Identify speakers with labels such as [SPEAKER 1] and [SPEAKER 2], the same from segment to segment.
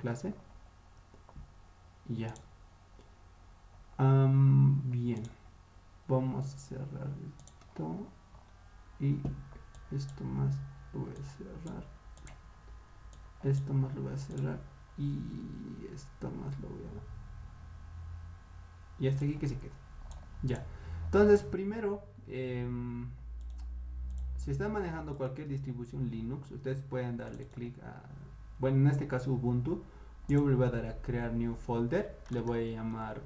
[SPEAKER 1] clase. Y ya. Bien. Vamos a cerrar esto. Y esto más lo voy a cerrar. Esto más lo voy a cerrar. Y esto más lo voy a... Y hasta aquí que se quede. Ya. Entonces, primero, si están manejando cualquier distribución Linux, ustedes pueden darle clic a... Bueno, en este caso Ubuntu. Yo le voy a dar a crear new folder. Le voy a llamar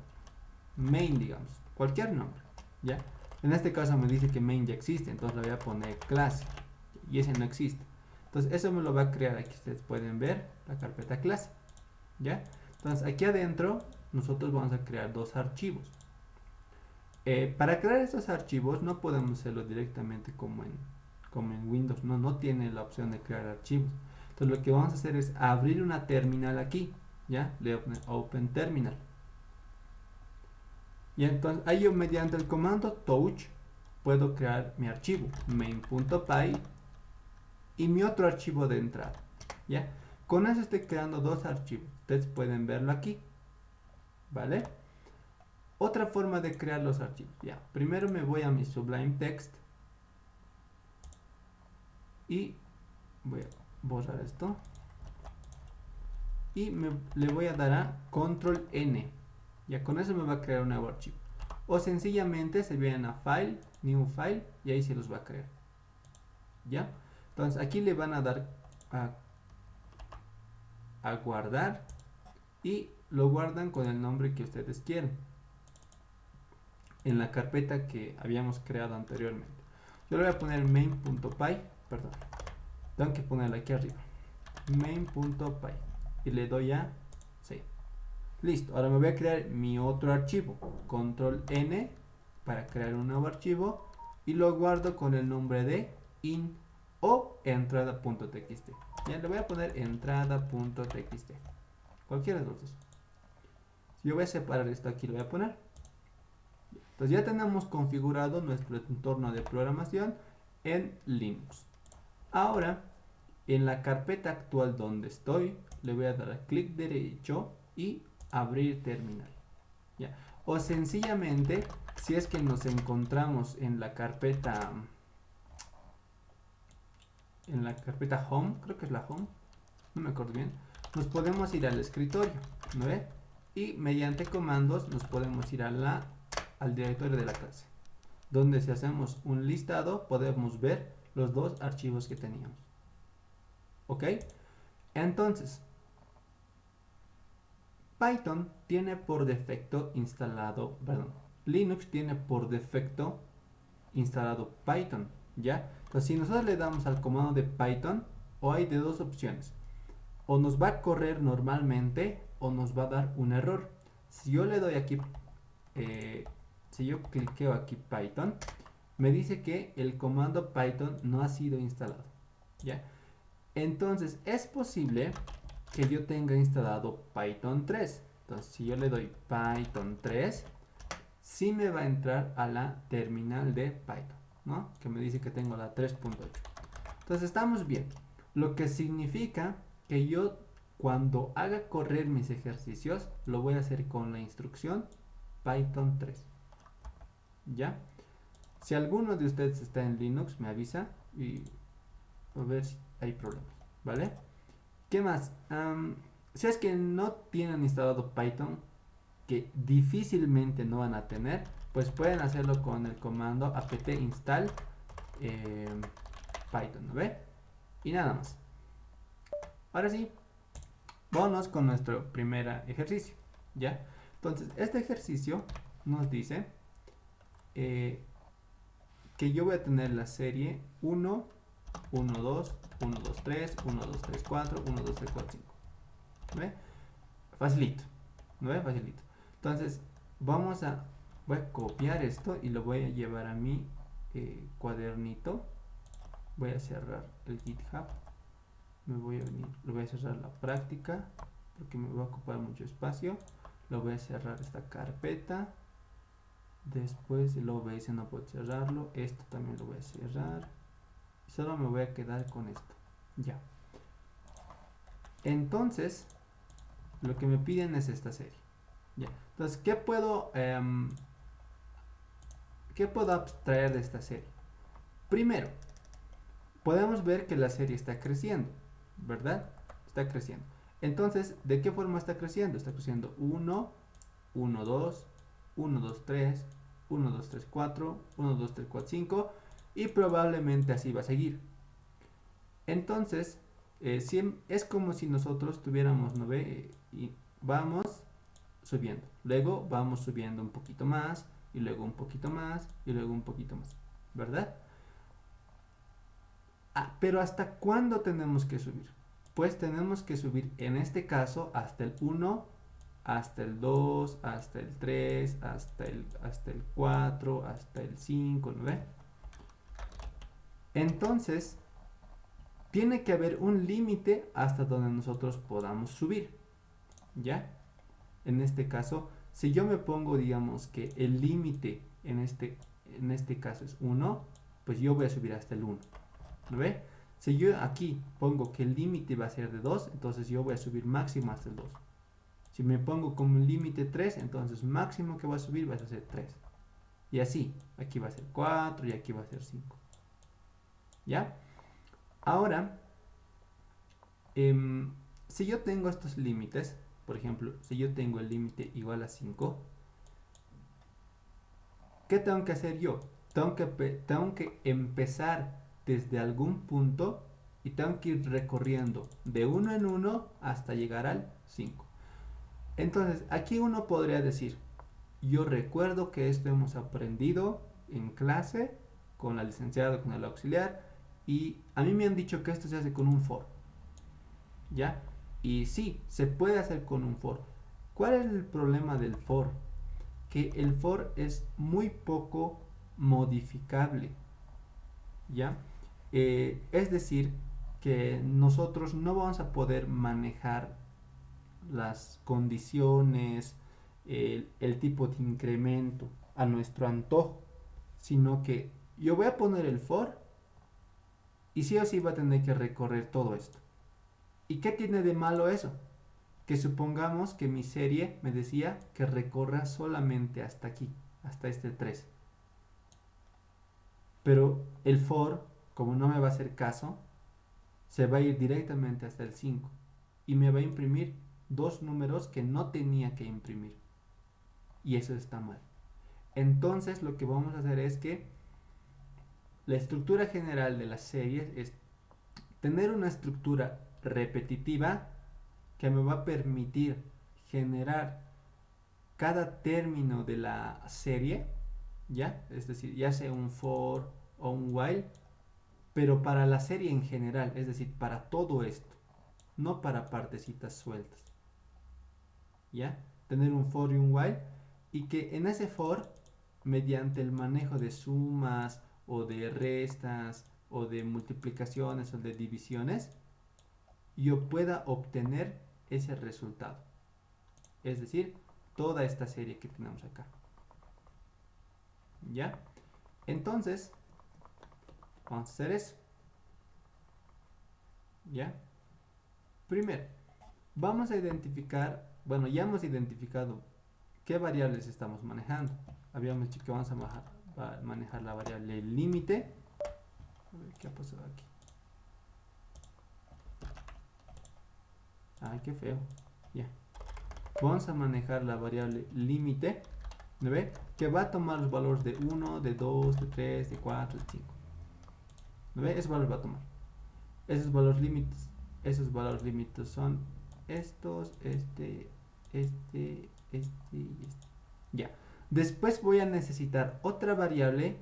[SPEAKER 1] main, digamos. Cualquier nombre. ¿Ya? En este caso me dice que main ya existe. Entonces le voy a poner clase. Y ese no existe. Entonces eso me lo va a crear. Aquí ustedes pueden ver la carpeta clase. ¿Ya? Entonces aquí adentro nosotros vamos a crear dos archivos. Para crear estos archivos no podemos hacerlo directamente como en Windows. No tiene la opción de crear archivos. Entonces lo que vamos a hacer es abrir una terminal aquí. ¿Ya? Le voy a poner Open Terminal. Y entonces ahí yo mediante el comando touch puedo crear mi archivo main.py y mi otro archivo de entrada. ¿Ya? Con eso estoy creando dos archivos. Ustedes pueden verlo aquí. ¿Vale? Otra forma de crear los archivos. Ya. Primero me voy a mi Sublime Text. Y voy a borrar esto. Y le voy a dar a Control N. Ya con eso me va a crear un nuevo archivo. O sencillamente se vienen a File, New File y ahí se los va a crear. ¿Ya? Entonces aquí le van a dar a guardar y lo guardan con el nombre que ustedes quieren en la carpeta que habíamos creado anteriormente. Yo le voy a poner main.py, perdón, tengo que ponerlo aquí arriba, main.py y le doy a save. Listo, ahora me voy a crear mi otro archivo, control N para crear un nuevo archivo y lo guardo con el nombre de in o entrada.txt. Ya le voy a poner entrada.txt, cualquiera de los dos. Si yo voy a separar esto aquí, lo voy a poner. Entonces ya tenemos configurado nuestro entorno de programación en Linux. Ahora, en la carpeta actual donde estoy, le voy a dar clic derecho y abrir terminal. ¿Ya? O sencillamente, si es que nos encontramos en la carpeta home, creo que es la home, no me acuerdo bien, nos podemos ir al escritorio, ¿no ve? Y mediante comandos nos podemos ir al directorio de la clase, donde si hacemos un listado podemos ver los dos archivos que teníamos. ¿Ok? Entonces, Python tiene por defecto instalado, perdón, Linux tiene por defecto instalado Python, ¿ya? Entonces, si nosotros le damos al comando de Python, o hay de dos opciones, o nos va a correr normalmente, o nos va a dar un error. Si yo le doy aquí, si yo cliqueo aquí Python, me dice que el comando Python no ha sido instalado, ¿ya? Entonces, es posible que yo tenga instalado Python 3. Entonces, si yo le doy Python 3, sí me va a entrar a la terminal de Python, ¿no? Que me dice que tengo la 3.8. Entonces, estamos bien. Lo que significa que yo, cuando haga correr mis ejercicios, lo voy a hacer con la instrucción Python 3. ¿Ya? Si alguno de ustedes está en Linux, me avisa y a ver si hay problemas, ¿vale? ¿Qué más? Si es que no tienen instalado Python, que difícilmente no van a tener, pues pueden hacerlo con el comando apt install Python, ¿no ve? Y nada más. Ahora sí, vámonos con nuestro primer ejercicio, ¿ya? Entonces, este ejercicio nos dice que yo voy a tener la serie 1, 1, 2, 1, 2, 3, 1, 2, 3, 4, 1, 2, 3, 4, 5. ¿No ve? Facilito. ¿No ve? Facilito. Entonces, voy a copiar esto y lo voy a llevar a mi cuadernito. Voy a cerrar el GitHub. Me voy a venir, lo voy a cerrar la práctica porque me va a ocupar mucho espacio. Lo voy a cerrar esta carpeta. Después el OBS no puedo cerrarlo. Esto también lo voy a cerrar. Solo me voy a quedar con esto. Ya. Entonces, Lo que me piden es esta serie. Ya. Entonces, ¿qué puedo abstraer de esta serie? Primero, podemos ver que la serie está creciendo, ¿verdad? Está creciendo. Entonces, ¿de qué forma está creciendo? Está creciendo 1, 1, 2, 1, 2, 3, 1, 2, 3, 4, 1, 2, 3, 4, 5 y probablemente así va a seguir. Entonces, es como si nosotros tuviéramos 9 y vamos subiendo. Luego vamos subiendo un poquito más y luego un poquito más y luego un poquito más, ¿verdad? Pero ¿hasta cuándo tenemos que subir? Pues tenemos que subir en este caso hasta el 1, hasta el 2, hasta el 3, hasta el 4, hasta el 5, ¿no ve? Entonces, tiene que haber un límite hasta donde nosotros podamos subir, ¿ya? En este caso, si yo me pongo, digamos, que el límite en este caso es 1, pues yo voy a subir hasta el 1, ¿no ve? Si yo aquí pongo que el límite va a ser de 2, entonces yo voy a subir máximo hasta el 2. Si me pongo como límite 3, entonces máximo que voy a subir va a ser 3. Y así, aquí va a ser 4 y aquí va a ser 5. ¿Ya? Ahora, si yo tengo estos límites, por ejemplo, si yo tengo el límite igual a 5, ¿qué tengo que hacer yo? Tengo que empezar desde algún punto y tengo que ir recorriendo de uno en uno hasta llegar al 5. Entonces, aquí uno podría decir, yo recuerdo que esto hemos aprendido en clase con la licenciada, con el auxiliar, y a mí me han dicho que esto se hace con un for, ¿ya? Y sí, se puede hacer con un for. ¿Cuál es el problema del for? Que el for es muy poco modificable, ¿ya? Es decir, que nosotros no vamos a poder manejar las condiciones, el tipo de incremento a nuestro antojo, sino que yo voy a poner el for y sí o sí va a tener que recorrer todo esto. ¿Y qué tiene de malo eso? Que supongamos que mi serie me decía que recorra solamente hasta aquí, hasta este 3. Pero el for, como no me va a hacer caso, se va a ir directamente hasta el 5 y me va a imprimir dos números que no tenía que imprimir. Y eso está mal. Entonces lo que vamos a hacer es que la estructura general de las series es tener una estructura repetitiva que me va a permitir generar cada término de la serie, ¿ya? Es decir, ya sea un for o un while, pero para la serie en general, es decir, para todo esto, no para partecitas sueltas, ¿ya? Tener un for y un while, y que en ese for, mediante el manejo de sumas o de restas o de multiplicaciones o de divisiones, yo pueda obtener ese resultado. Es decir, toda esta serie que tenemos acá. ¿Ya? Entonces, vamos a hacer eso. ¿Ya? Primero, vamos a identificar, bueno, ya hemos identificado qué variables estamos manejando. Habíamos dicho que vamos a manejar la variable límite. A ver qué ha pasado aquí. Ay, qué feo. Ya. Vamos a manejar la variable límite, ¿no ve? Que va a tomar los valores de 1, de 2, de 3, de 4, de 5. ¿No ve? Ese valor va a tomar. Esos valores límites son estos, este y este. Ya. Después voy a necesitar otra variable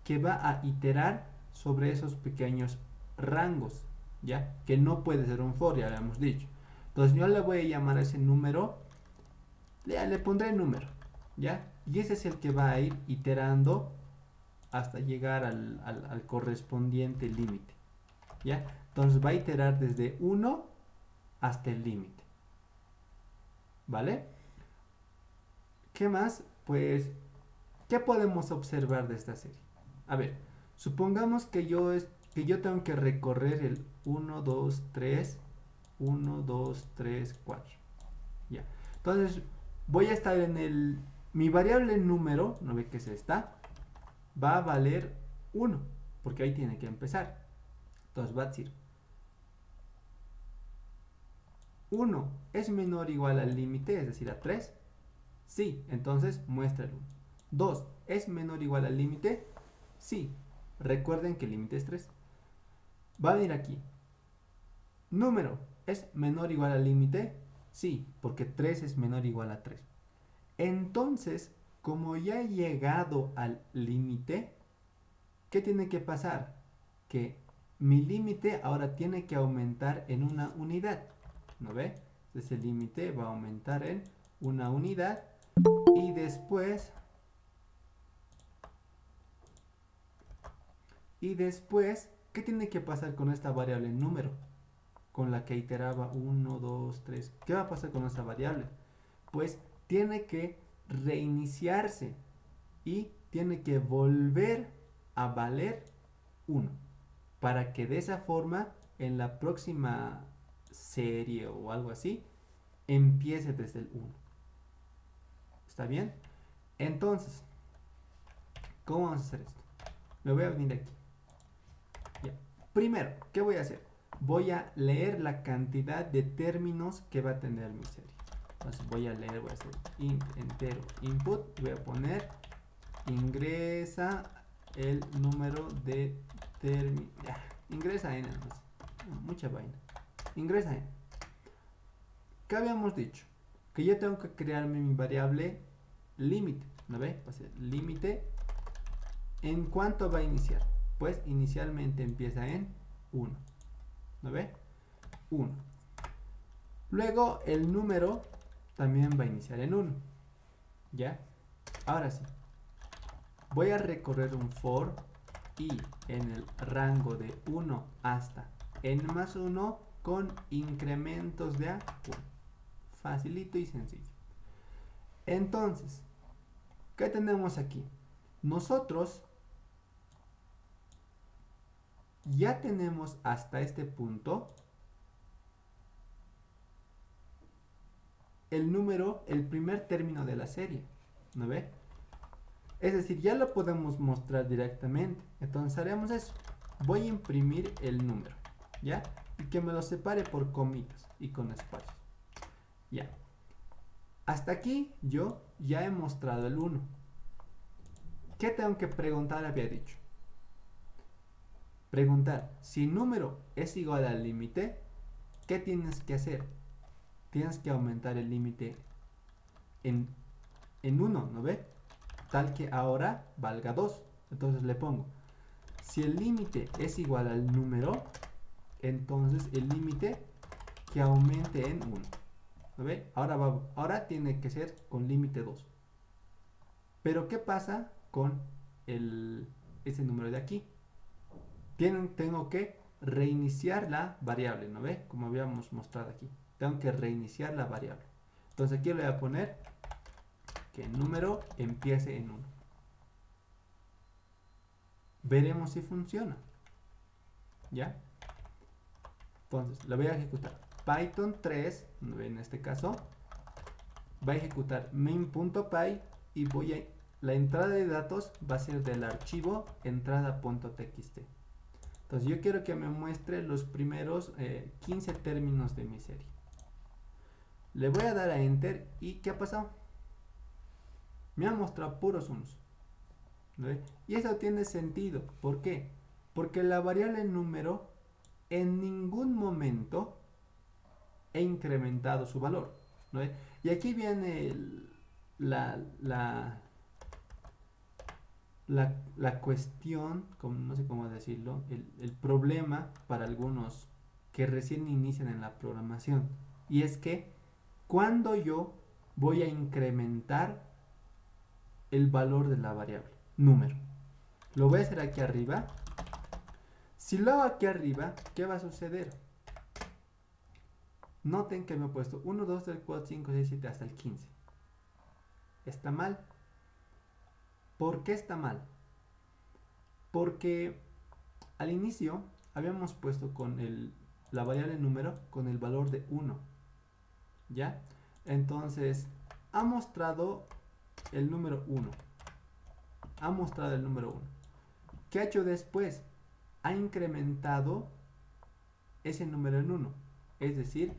[SPEAKER 1] que va a iterar sobre esos pequeños rangos, ¿ya? Que no puede ser un for, ya lo hemos dicho. Entonces yo le voy a llamar a ese número, le pondré el número, ¿ya? Y ese es el que va a ir iterando hasta llegar al correspondiente límite, ¿ya? Entonces va a iterar desde 1 hasta el límite, ¿vale? ¿Qué más? Pues, ¿qué podemos observar de esta serie? A ver, supongamos que yo tengo que recorrer el 1, 2, 3, 1, 2, 3, 4. Ya. Entonces, voy a estar en mi variable número, ¿no ve que es esta? Va a valer 1, porque ahí tiene que empezar. Entonces va a decir 1 es menor o igual al límite, es decir, a 3. Sí, entonces muestra el 1. 2 es menor o igual al límite. Sí, recuerden que el límite es 3. Va a venir aquí. Número es menor o igual al límite. Sí, porque 3 es menor o igual a 3. Entonces, como ya he llegado al límite, ¿qué tiene que pasar? Que mi límite ahora tiene que aumentar en una unidad. ¿No ve? Entonces el límite va a aumentar en una unidad. Y después, ¿qué tiene que pasar con esta variable número? Con la que iteraba 1, 2, 3. ¿Qué va a pasar con esta variable? Pues tiene que reiniciarse y tiene que volver a valer 1 para que de esa forma en la próxima serie o algo así empiece desde el 1. ¿Está bien? Entonces, ¿cómo vamos a hacer esto? Me voy a venir aquí. Ya. Primero, ¿qué voy a hacer? Voy a leer la cantidad de términos que va a tener mi serie. Entonces voy a leer, voy a hacer int entero input, voy a poner ingresa el número de términos. Ingresa n, mucha vaina. Ingresa n. ¿Qué habíamos dicho? Que yo tengo que crearme mi variable límite. ¿No ve? Va a ser límite. ¿En cuánto va a iniciar? Pues inicialmente empieza en 1. ¿No ve? 1. Luego el número también va a iniciar en 1. ¿Ya? Ahora sí. Voy a recorrer un for y en el rango de 1 hasta n más 1 con incrementos de a 1. Facilito y sencillo. Entonces, ¿qué tenemos aquí? Nosotros ya tenemos hasta este punto el número, el primer término de la serie. ¿No ve? Es decir, ya lo podemos mostrar directamente. Entonces haremos eso. Voy a imprimir el número. ¿Ya? Y que me lo separe por comitas y con espacios. Ya. Hasta aquí yo ya he mostrado el 1. ¿Qué tengo que preguntar? Había dicho. Preguntar, si número es igual al límite, ¿qué tienes que hacer? Tienes que aumentar el límite en 1, ¿no ve? Tal que ahora valga 2. Entonces le pongo, si el límite es igual al número, entonces el límite que aumente en 1. ¿No ve? Ahora tiene que ser con límite 2. Pero ¿qué pasa con ese número de aquí? Tengo que reiniciar la variable, ¿no ve? Como habíamos mostrado aquí. Tengo que reiniciar la variable. Entonces aquí le voy a poner que el número empiece en 1. Veremos si funciona. ¿Ya? Entonces, lo voy a ejecutar. Python 3, en este caso, va a ejecutar main.py y la entrada de datos va a ser del archivo entrada.txt. Entonces yo quiero que me muestre los primeros 15 términos de mi serie. Le voy a dar a enter y ¿qué ha pasado? Me ha mostrado puros unos. ¿No? Y eso tiene sentido. ¿Por qué? Porque la variable número en ningún momento he incrementado su valor. ¿No? Y aquí viene la cuestión, no sé cómo decirlo, el problema para algunos que recién inician en la programación. Y es que cuando yo voy a incrementar el valor de la variable, número. Lo voy a hacer aquí arriba. Si lo hago aquí arriba, ¿qué va a suceder? Noten que me he puesto 1, 2, 3, 4, 5, 6, 7 hasta el 15. ¿Está mal? ¿Por qué está mal? Porque al inicio habíamos puesto con la variable número con el valor de 1. ¿Ya? Entonces, ha mostrado el número 1. Ha mostrado el número 1. ¿Qué ha hecho después? Ha incrementado ese número en 1. Es decir,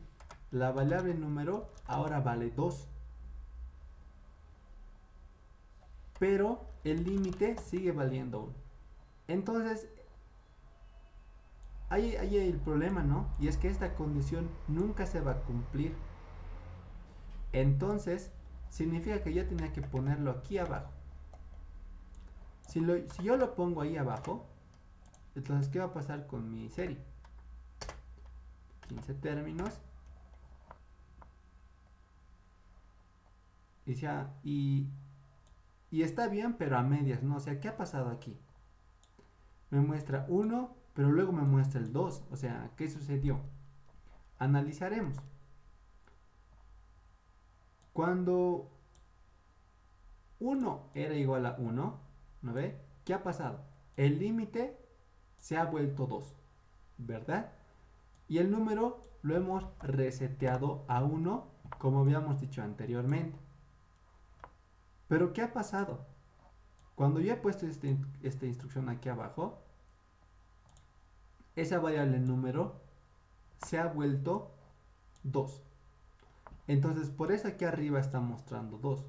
[SPEAKER 1] la variable número ahora vale 2. Pero el límite sigue valiendo 1. Entonces, hay el problema, ¿no? Y es que esta condición nunca se va a cumplir. Entonces, significa que yo tenía que ponerlo aquí abajo. Si yo lo pongo ahí abajo, entonces, ¿qué va a pasar con mi serie? 15 términos. Y está bien, pero a medias, ¿no? O sea, ¿qué ha pasado aquí? Me muestra 1, pero luego me muestra el 2. O sea, ¿qué sucedió? Analizaremos. Cuando 1 era igual a 1, ¿no ve? ¿Qué ha pasado? El límite se ha vuelto 2, ¿verdad? Y el número lo hemos reseteado a 1, como habíamos dicho anteriormente. Pero ¿qué ha pasado? Cuando yo he puesto esta instrucción aquí abajo, esa variable número se ha vuelto 2. Entonces, por eso aquí arriba está mostrando 2.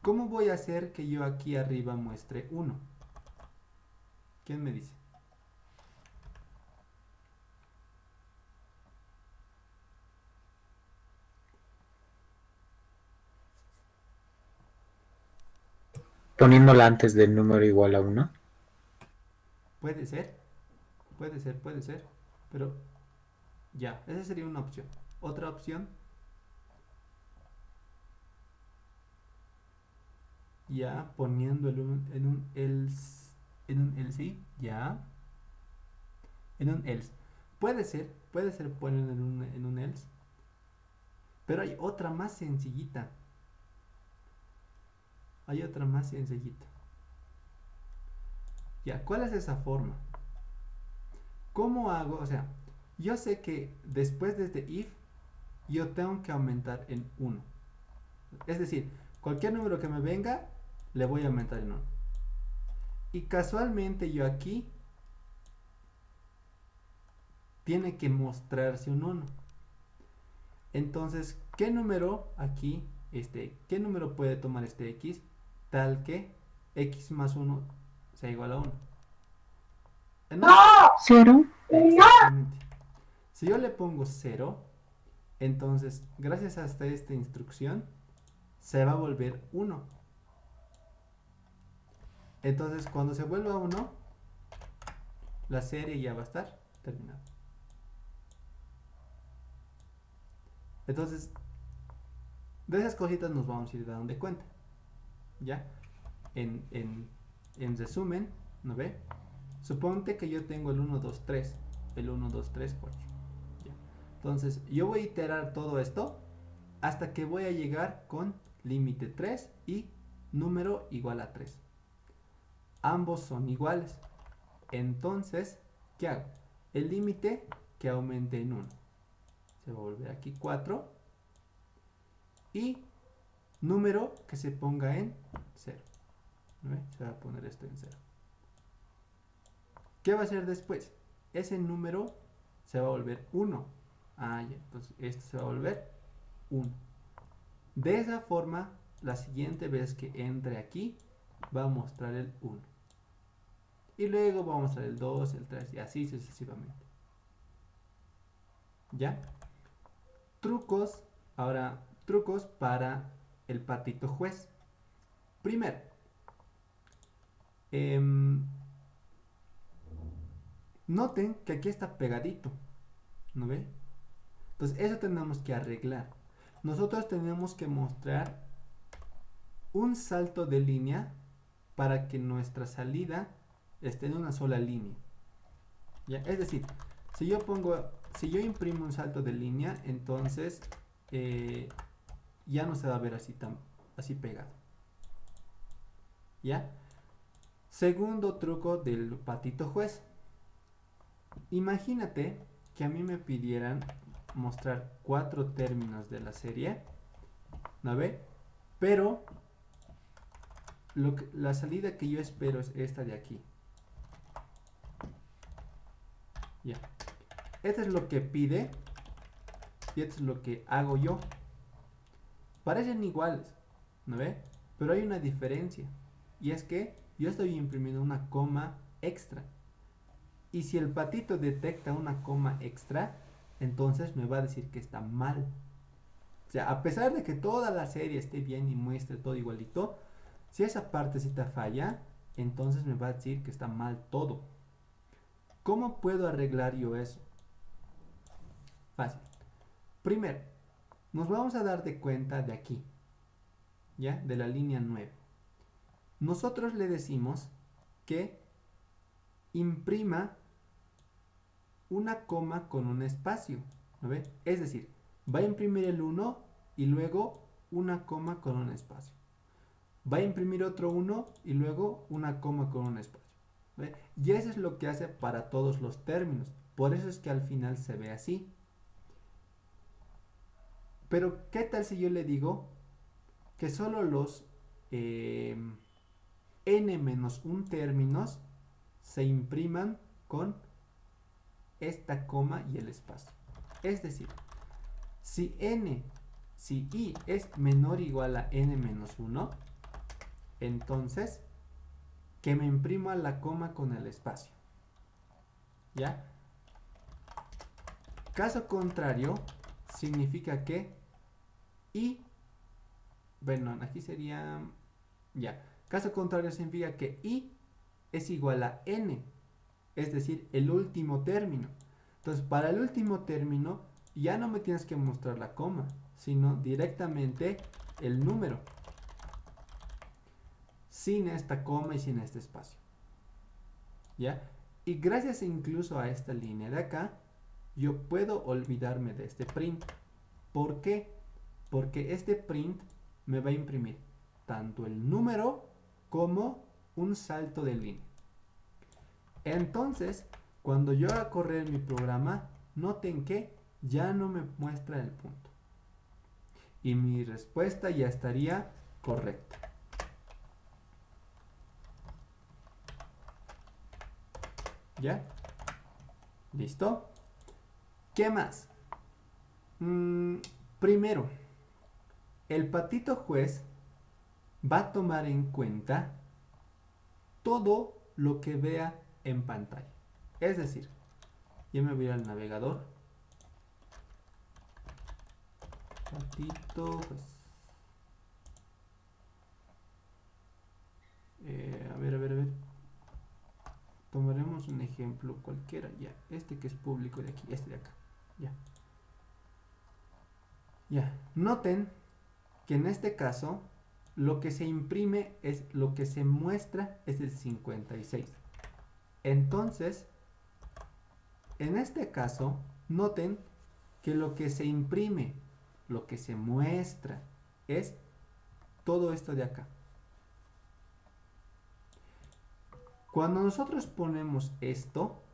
[SPEAKER 1] ¿Cómo voy a hacer que yo aquí arriba muestre 1? ¿Quién me dice?
[SPEAKER 2] Poniéndola antes del número igual a 1.
[SPEAKER 1] Puede ser, puede ser. Pero ya, esa sería una opción. Otra opción, ya poniendo en un else, ya, en un else. Puede ser poner en un else. Pero hay otra más sencillita. Ya, ¿cuál es esa forma? ¿Cómo hago? O sea, yo sé que después de este if, yo tengo que aumentar en 1. Es decir, cualquier número que me venga, le voy a aumentar en 1. Y casualmente yo aquí tiene que mostrarse un 1. Entonces, ¿qué número aquí, qué número puede tomar este x tal que x más 1 sea igual a 1? No.
[SPEAKER 2] 0.
[SPEAKER 1] Exactamente. Si yo le pongo 0, entonces, gracias a esta instrucción, se va a volver 1. Entonces, cuando se vuelva 1, la serie ya va a estar terminada. Entonces, de esas cositas nos vamos a ir dando cuenta. ¿Ya? En resumen, ¿no ve? Suponte que yo tengo el 1, 2, 3. El 1, 2, 3, 4. ¿Ya? Entonces, yo voy a iterar todo esto hasta que voy a llegar con límite 3 y número igual a 3. Ambos son iguales. Entonces, ¿qué hago? El límite que aumente en 1. Se va a volver aquí 4. Y número que se ponga en 0. ¿No ve? Se va a poner esto en 0. ¿Qué va a hacer después? Ese número se va a volver 1. Ah, ya. Entonces, esto se va a volver 1. De esa forma, la siguiente vez que entre aquí, va a mostrar el 1. Y luego va a mostrar el 2, el 3 y así sucesivamente. ¿Ya? Trucos. Ahora, trucos para el patito juez. Primero, noten que aquí está pegadito. ¿No ve? Entonces, eso tenemos que arreglar. Nosotros tenemos que mostrar un salto de línea para que nuestra salida esté en una sola línea. ¿Ya? Es decir, si yo imprimo un salto de línea, entonces ya no se va a ver así pegado. ¿Ya? Segundo truco del patito juez. Imagínate que a mí me pidieran mostrar 4 términos de la serie, ¿no ve? Pero la salida que yo espero es esta de aquí. Ya. Esto es lo que pide y esto es lo que hago yo. Parecen iguales, ¿no ve? Pero hay una diferencia. Y es que yo estoy imprimiendo una coma extra. Y si el patito detecta una coma extra, entonces me va a decir que está mal. O sea, a pesar de que toda la serie esté bien y muestre todo igualito, si esa partecita falla, entonces me va a decir que está mal todo. ¿Cómo puedo arreglar yo eso? Fácil. Primero, nos vamos a dar de cuenta de aquí, ¿ya? De la línea 9. Nosotros le decimos que imprima una coma con un espacio, ¿no ve? Es decir, va a imprimir el 1 y luego una coma con un espacio. Va a imprimir otro 1 y luego una coma con un espacio. ¿Ve? Y eso es lo que hace para todos los términos. Por eso es que al final se ve así. Pero, ¿qué tal si yo le digo que solo los n-1 términos se impriman con esta coma y el espacio? Es decir, si i es menor o igual a n-1, entonces que me imprima la coma con el espacio. ¿Ya? Caso contrario, significa que i, bueno, aquí sería, ya, caso contrario significa que i es igual a n, es decir, el último término. Entonces, para el último término, ya no me tienes que mostrar la coma, sino directamente el número, sin esta coma y sin este espacio. ¿Ya? Y gracias incluso a esta línea de acá, yo puedo olvidarme de este print. ¿Por qué? Porque este print me va a imprimir tanto el número como un salto de línea. Entonces, cuando yo haga correr mi programa, noten que ya no me muestra el punto. Y mi respuesta ya estaría correcta. ¿Ya? ¿Listo? ¿Qué más? Primero, el patito juez va a tomar en cuenta todo lo que vea en pantalla. Es decir, yo me voy al navegador. Patito juez. A ver. Tomaremos un ejemplo cualquiera. Ya, este que es público de aquí, este de acá. Ya. Ya. Noten que en este caso lo que se imprime es lo que se muestra es el 56. Entonces, en este caso, noten que lo que se imprime, lo que se muestra es todo esto de acá. Cuando nosotros ponemos esto,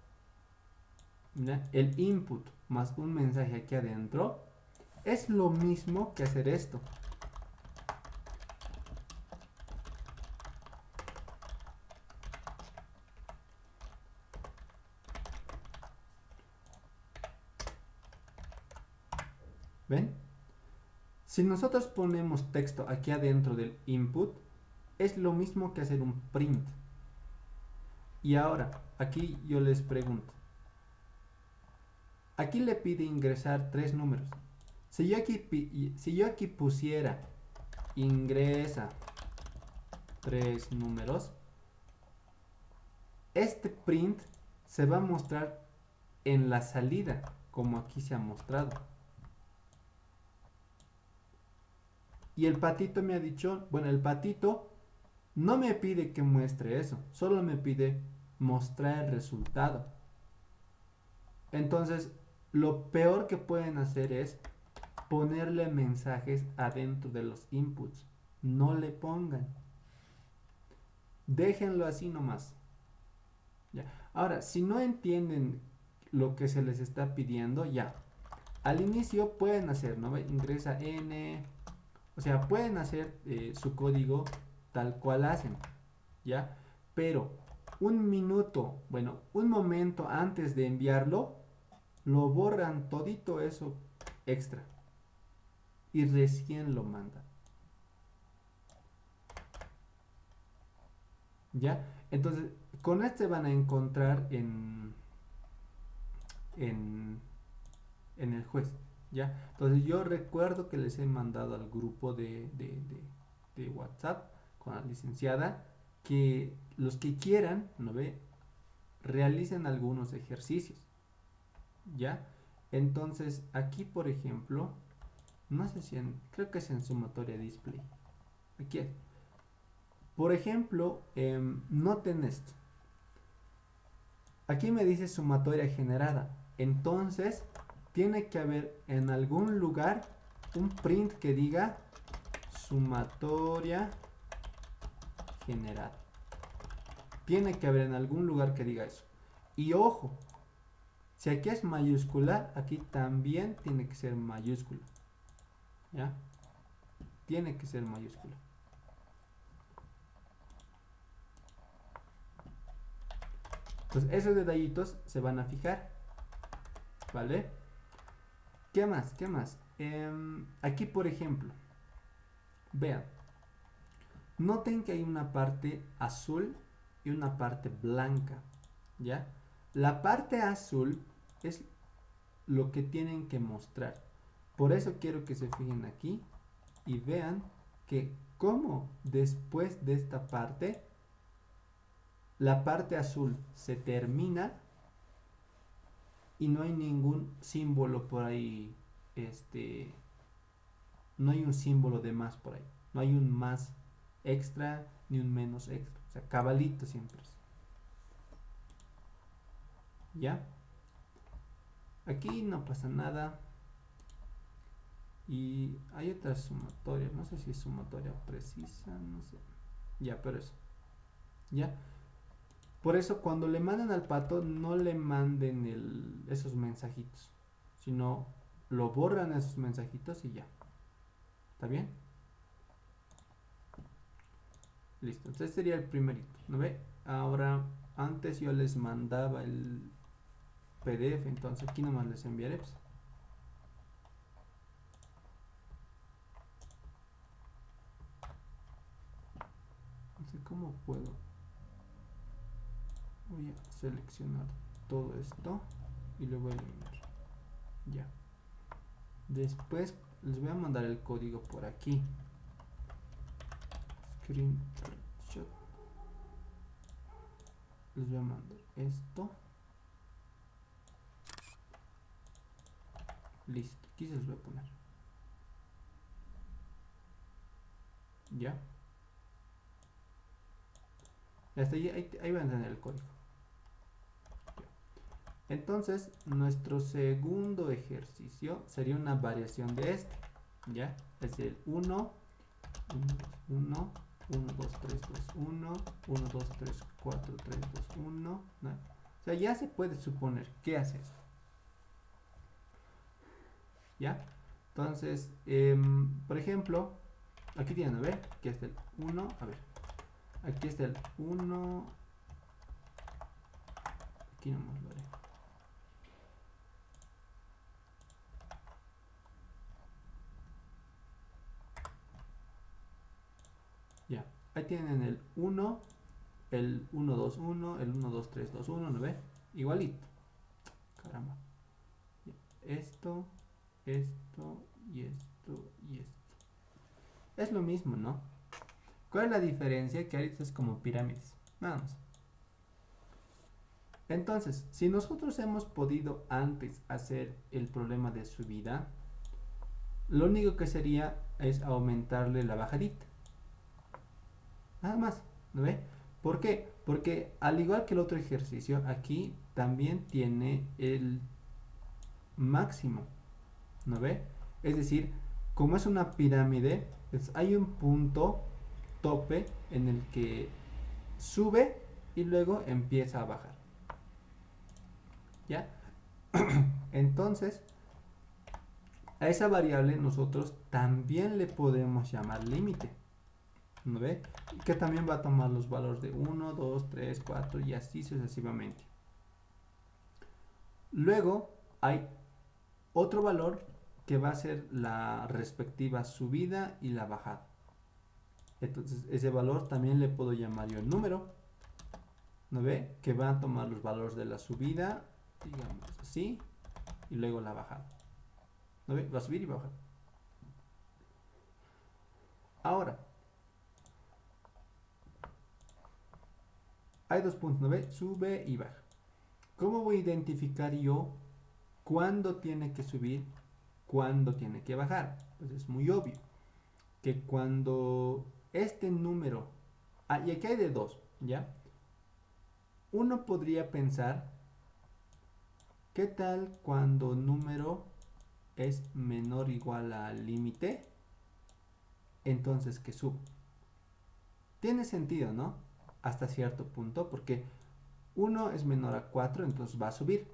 [SPEAKER 1] ¿ya? El input más un mensaje aquí adentro, es lo mismo que hacer esto. ¿Ven? Si nosotros ponemos texto aquí adentro del input, es lo mismo que hacer un print. Y ahora, aquí yo les pregunto. Aquí le pide ingresar 3 números. Si yo aquí pusiera ingresa 3 números, este print se va a mostrar en la salida, como aquí se ha mostrado. Y el patito me ha dicho, bueno, el patito no me pide que muestre eso, solo me pide mostrar el resultado. Entonces, lo peor que pueden hacer es ponerle mensajes adentro de los inputs. No le pongan. Déjenlo así nomás. Ya. Ahora, si no entienden lo que se les está pidiendo, ya. al inicio pueden hacer, ¿no ve? Ingresa n, o sea, pueden hacer su código tal cual hacen, ¿ya? Pero un minuto, bueno, un momento antes de enviarlo, lo borran todito eso extra y recién lo mandan. ¿Ya? Entonces, con este van a encontrar en, en el juez. ¿Ya? Entonces, yo recuerdo que les he mandado al grupo de WhatsApp con la licenciada que los que quieran, ¿no ve? Realicen algunos ejercicios. ¿Ya? Entonces, aquí, por ejemplo, no sé si creo que es en sumatoria display. Aquí es. Por ejemplo, noten esto. Aquí me dice sumatoria generada. Entonces, tiene que haber en algún lugar un print que diga sumatoria generada. Tiene que haber en algún lugar que diga eso. Y ojo, si aquí es mayúscula, aquí también tiene que ser mayúscula. ¿Ya? Tiene que ser mayúscula. Entonces, esos detallitos se van a fijar. ¿Vale? ¿Qué más? ¿Qué más? Aquí, por ejemplo, vean. Noten que hay una parte azul y una parte blanca. ¿Ya? La parte azul es lo que tienen que mostrar. Por eso quiero que se fijen aquí y vean que como después de esta parte, la parte azul se termina y no hay ningún símbolo por ahí, no hay un símbolo de más por ahí, no hay un más extra ni un menos extra, o sea, cabalito siempre es. ¿Ya? Aquí no pasa nada. Y hay otras sumatorias, no sé si es sumatoria precisa, no sé. Ya, pero eso. ¿Ya? Por eso cuando le mandan al pato no le manden esos mensajitos, sino lo borran esos mensajitos y ya. ¿Está bien? Listo, entonces sería el primerito, ¿no ve? Ahora, antes yo les mandaba el PDF, entonces aquí nomás les enviaré. Pues. No sé cómo puedo. Voy a seleccionar todo esto y lo voy a eliminar. Ya. Después les voy a mandar el código por aquí. Screenshot. Les voy a mandar esto. Listo. Aquí se los voy a poner. Ya. Hasta ahí van a tener el código. Entonces, nuestro segundo ejercicio sería una variación de este. ¿Ya? Es el 1, 1, 1, 2, 3, 2, 1, 1, 2, 3, 4, 3, 2, 1. ¿No? O sea, ya se puede suponer qué hace esto. ¿Ya? Entonces, por ejemplo, aquí tienen, a ver, aquí está el 1, a ver, aquí está el 1, aquí nomás lo haré. Ya, ahí tienen el 1, el 1, 2, 1, el 1, 2, 3, 2, 1, ¿no ve? Igualito. Caramba. Ya. Esto y esto y esto. Es lo mismo, ¿no? ¿Cuál es la diferencia? Que ahorita es como pirámides. Nada más. Entonces, si nosotros hemos podido antes hacer el problema de subida, lo único que sería es aumentarle la bajadita. Nada más, ¿no ve? ¿Por qué? Porque al igual que el otro ejercicio, aquí también tiene el máximo, ¿no ve? Es decir, como es una pirámide, hay un punto tope en el que sube y luego empieza a bajar. ¿Ya? Entonces, A esa variable nosotros también le podemos llamar límite. ¿No ve? Que también va a tomar los valores de 1, 2, 3, 4 y así sucesivamente. Luego hay otro valor que va a ser la respectiva subida y la bajada. Entonces ese valor también le puedo llamar yo el número. ¿No ve? Que va a tomar los valores de la subida, digamos así, y luego la bajada. ¿No ve? Va a subir y va a bajar. Ahora, hay dos puntos, ¿no ve? Sube y baja. ¿Cómo voy a identificar yo cuándo tiene que subir, cuándo tiene que bajar? Pues es muy obvio que cuando este número, y aquí hay de dos, ¿ya? Uno podría pensar, ¿qué tal cuando número es menor o igual al límite? Entonces que suba. Tiene sentido, ¿no? Hasta cierto punto, porque 1 es menor a 4, entonces va a subir.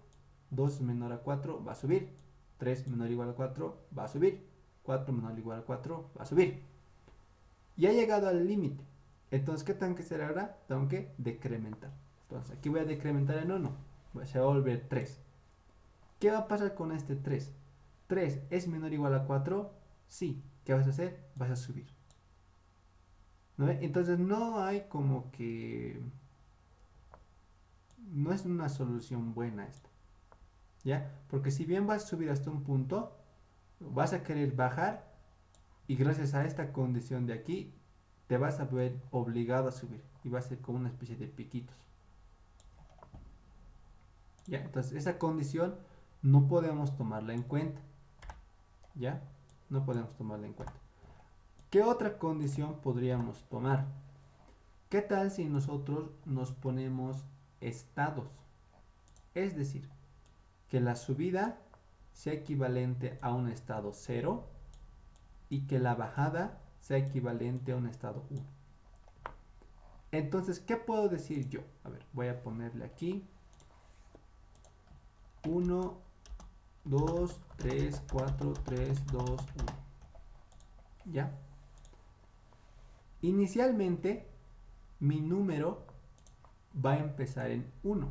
[SPEAKER 1] 2 es menor a 4, va a subir. 3 menor o igual a 4, va a subir. 4 menor o igual a 4, va a subir. Y ha llegado al límite. Entonces, ¿qué tengo que hacer ahora? Tengo que decrementar. Entonces, aquí voy a decrementar en 1. Se va a volver 3. ¿Qué va a pasar con este 3? 3 es menor o igual a 4. Sí. ¿Qué vas a hacer? Vas a subir. ¿No? Entonces, no hay como que... No es una solución buena esta. ¿Ya? Porque si bien vas a subir hasta un punto, vas a querer bajar y gracias a esta condición de aquí, te vas a ver obligado a subir y va a ser como una especie de piquitos. ¿Ya? Entonces esa condición no podemos tomarla en cuenta. ¿Ya? No podemos tomarla en cuenta. ¿Qué otra condición podríamos tomar? ¿Qué tal si nosotros nos ponemos estados? Es decir, que la subida sea equivalente a un estado 0 y que la bajada sea equivalente a un estado 1. Entonces, ¿qué puedo decir yo? A ver, voy a ponerle aquí 1, 2, 3, 4, 3, 2, 1. ¿Ya? Inicialmente, mi número va a empezar en 1,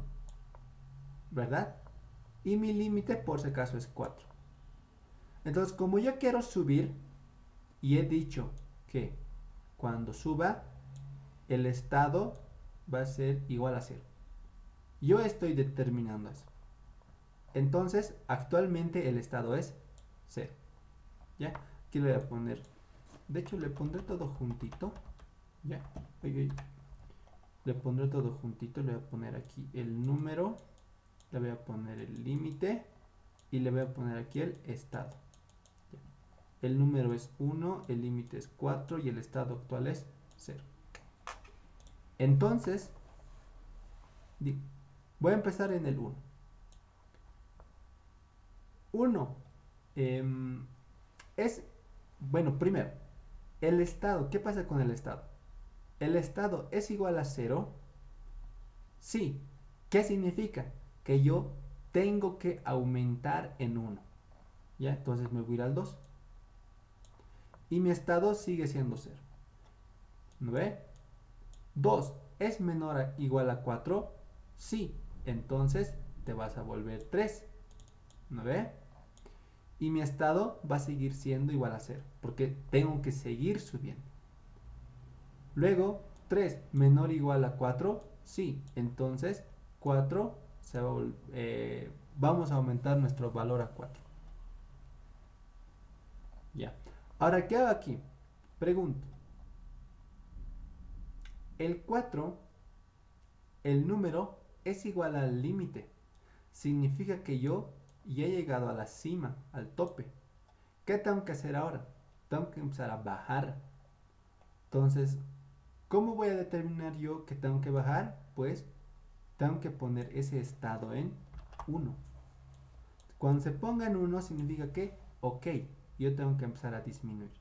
[SPEAKER 1] ¿verdad? Y mi límite, por si acaso, es 4. Entonces, como yo quiero subir, y he dicho que cuando suba, el estado va a ser igual a 0. Yo estoy determinando eso. Entonces, actualmente el estado es 0. ¿Ya? Aquí le voy a poner, de hecho le pondré todo juntito. ¿Ya? Le pondré todo juntito, le voy a poner aquí el número, le voy a poner el límite y le voy a poner aquí el estado. ¿Ya? El número es 1, el límite es 4 y el estado actual es 0. Entonces, voy a empezar en el 1. 1 es, bueno, primero, el estado. ¿Qué pasa con el estado? ¿El estado es igual a 0? Sí. ¿Qué significa? Que yo tengo que aumentar en 1. ¿Ya? Entonces me voy a ir al 2. Y mi estado sigue siendo 0. ¿No ve? 2 es menor o igual a 4. Sí. Entonces te vas a volver 3. ¿No ve? Y mi estado va a seguir siendo igual a 0. Porque tengo que seguir subiendo. Luego, 3 menor o igual a 4. Sí. Entonces, 4 se va a vamos a aumentar nuestro valor a 4. Ya. Ahora, ¿qué hago aquí? Pregunto. El 4, el número, es igual al límite. Significa que yo ya he llegado a la cima, al tope. ¿Qué tengo que hacer ahora? Tengo que empezar a bajar. Entonces, ¿cómo voy a determinar yo que tengo que bajar? Pues tengo que poner ese estado en 1. Cuando se ponga en 1 significa que, ok, yo tengo que empezar a disminuir.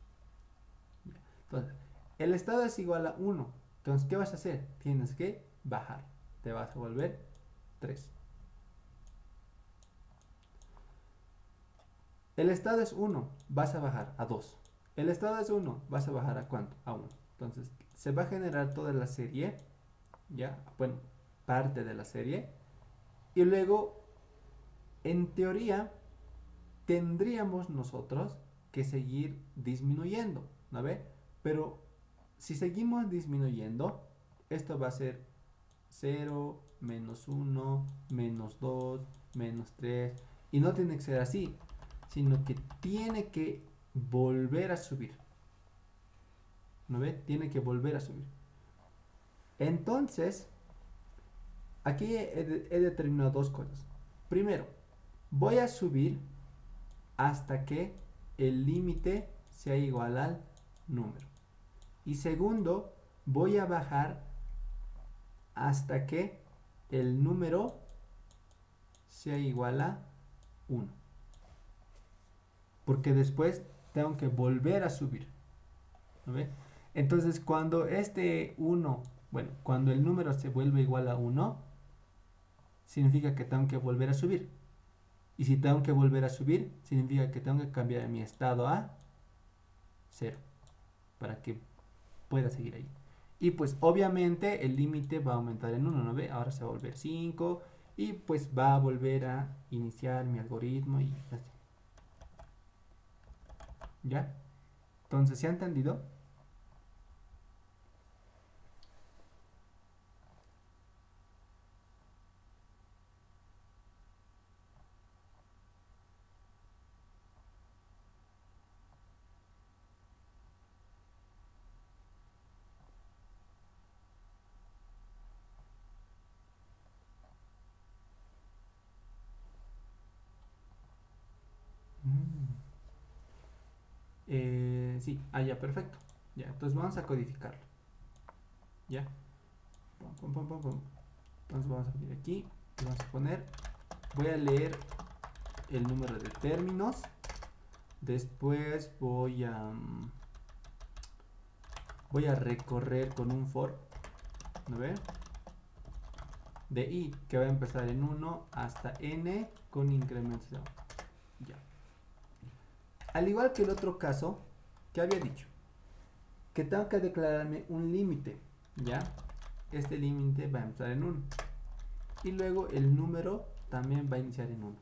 [SPEAKER 1] Entonces, el estado es igual a 1. Entonces, ¿qué vas a hacer? Tienes que bajar. Te vas a volver 3. El estado es 1, vas a bajar a 2. El estado es 1, vas a bajar a ¿cuánto? A 1. Entonces, se va a generar toda la serie, ¿ya? Bueno, parte de la serie. Y luego, en teoría, tendríamos nosotros que seguir disminuyendo, ¿no ve? Pero si seguimos disminuyendo, esto va a ser 0, menos 1, menos 2, menos 3. Y no tiene que ser así, sino que tiene que volver a subir. ¿No ve? Tiene que volver a subir. Entonces, aquí he determinado dos cosas. Primero, voy a subir hasta que el límite sea igual al número. Y segundo, voy a bajar hasta que el número sea igual a 1. Porque después tengo que volver a subir. ¿No ve? Entonces, cuando este 1, bueno, cuando el número se vuelve igual a 1, significa que tengo que volver a subir. Y si tengo que volver a subir, significa que tengo que cambiar mi estado a 0 para que pueda seguir ahí. Y pues obviamente el límite va a aumentar en 1, ¿no ve? Ahora se va a volver 5 y pues va a volver a iniciar mi algoritmo y así. ¿Ya? Entonces, ¿se ha entendido? Sí, ya, perfecto. Ya, entonces vamos a codificarlo. Ya. Pum, pum, pum, pum. Entonces vamos a venir aquí y vamos a poner, voy a leer el número de términos. Después voy a recorrer con un for, ¿no ve? De i, que va a empezar en 1 hasta n con incrementos. Ya. Al igual que el otro caso que había dicho, que tengo que declararme un límite, ¿ya? Este límite va a empezar en 1. Y luego el número también va a iniciar en 1.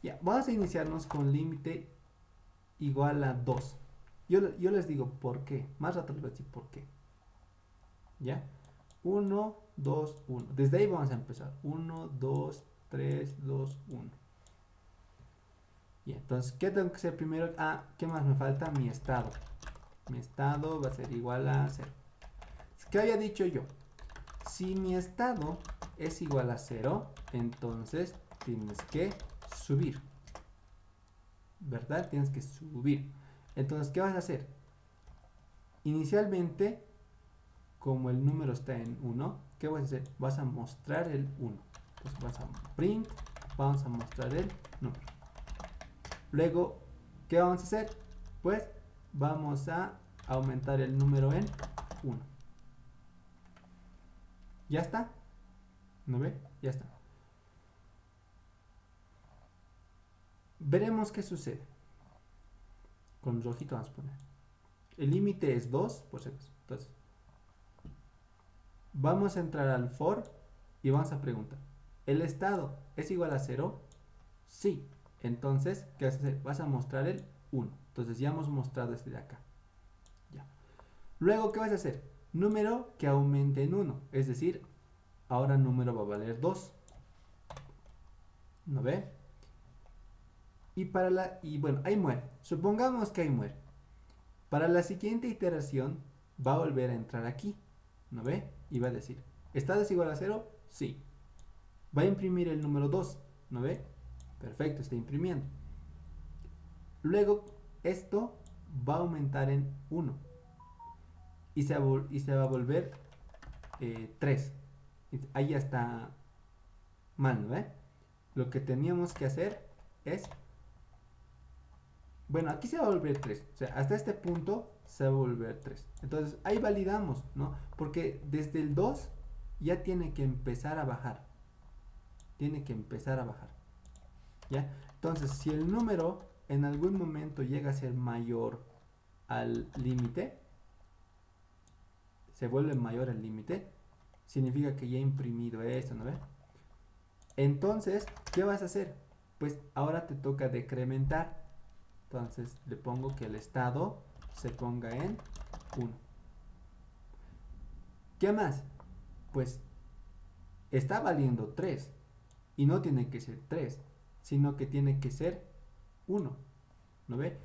[SPEAKER 1] Ya, vamos a iniciarnos con límite igual a 2. Yo les digo por qué. Más rato les voy a decir por qué. ¿Ya? 1, 2, 1. Desde ahí vamos a empezar. 1, 2, 3, 2, 1. Y entonces, ¿qué tengo que hacer primero? ¿Qué más me falta? Mi estado. Mi estado va a ser igual a 0. ¿Qué había dicho yo? Si mi estado es igual a 0, entonces tienes que subir. ¿Verdad? Tienes que subir. Entonces, ¿qué vas a hacer? Inicialmente, como el número está en 1, ¿qué vas a hacer? Vas a mostrar el 1. Entonces vas a print, vamos a mostrar el número. Luego, ¿qué vamos a hacer? Pues vamos a aumentar el número en 1. ¿Ya está? ¿No ve? Ya está. Veremos qué sucede. Con rojito vamos a poner. El límite es 2, por si acaso. Entonces, vamos a entrar al for y vamos a preguntar, ¿el estado es igual a 0? Sí. Entonces, ¿qué vas a hacer? Vas a mostrar el 1. Entonces ya hemos mostrado este de acá. Ya. Luego, ¿qué vas a hacer? Número que aumente en 1. Es decir, ahora número va a valer 2. ¿No ve? Y bueno, ahí muere. Supongamos que ahí muere. Para la siguiente iteración va a volver a entrar aquí. ¿No ve? Y va a decir, ¿estado es igual a 0? Sí. Va a imprimir el número 2. ¿No ve? Perfecto, está imprimiendo. Luego, esto va a aumentar en 1. Y se va a volver 3. Ahí ya está mal, ¿no ve? Lo que teníamos que hacer es... Bueno, aquí se va a volver 3. O sea, hasta este punto se va a volver 3. Entonces, ahí validamos, ¿no? Porque desde el 2 ya tiene que empezar a bajar. Tiene que empezar a bajar. ¿ya? Entonces, si el número en algún momento llega a ser mayor al límite, se vuelve mayor al límite, significa que ya he imprimido esto, ¿no ve? Entonces, ¿qué vas a hacer? Pues ahora te toca decrementar. Entonces, le pongo que el estado se ponga en 1. ¿Qué más? Pues está valiendo 3 y no tiene que ser 3, sino que tiene que ser 1, ¿no ve?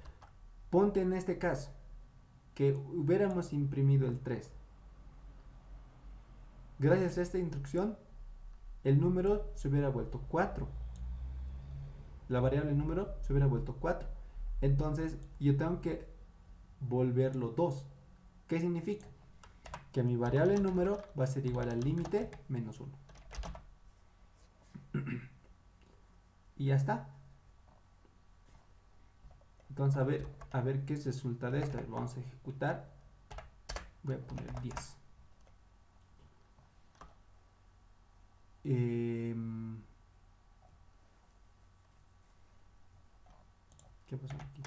[SPEAKER 1] Ponte en este caso que hubiéramos imprimido el 3. Gracias a esta instrucción, el número se hubiera vuelto 4. La variable número se hubiera vuelto 4. Entonces, yo tengo que volverlo 2. ¿Qué significa? Que mi variable número va a ser igual al límite menos 1. Y ya está. Entonces, a ver qué resulta de esto. Vamos a ejecutar. Voy a poner 10. ¿Qué pasó aquí?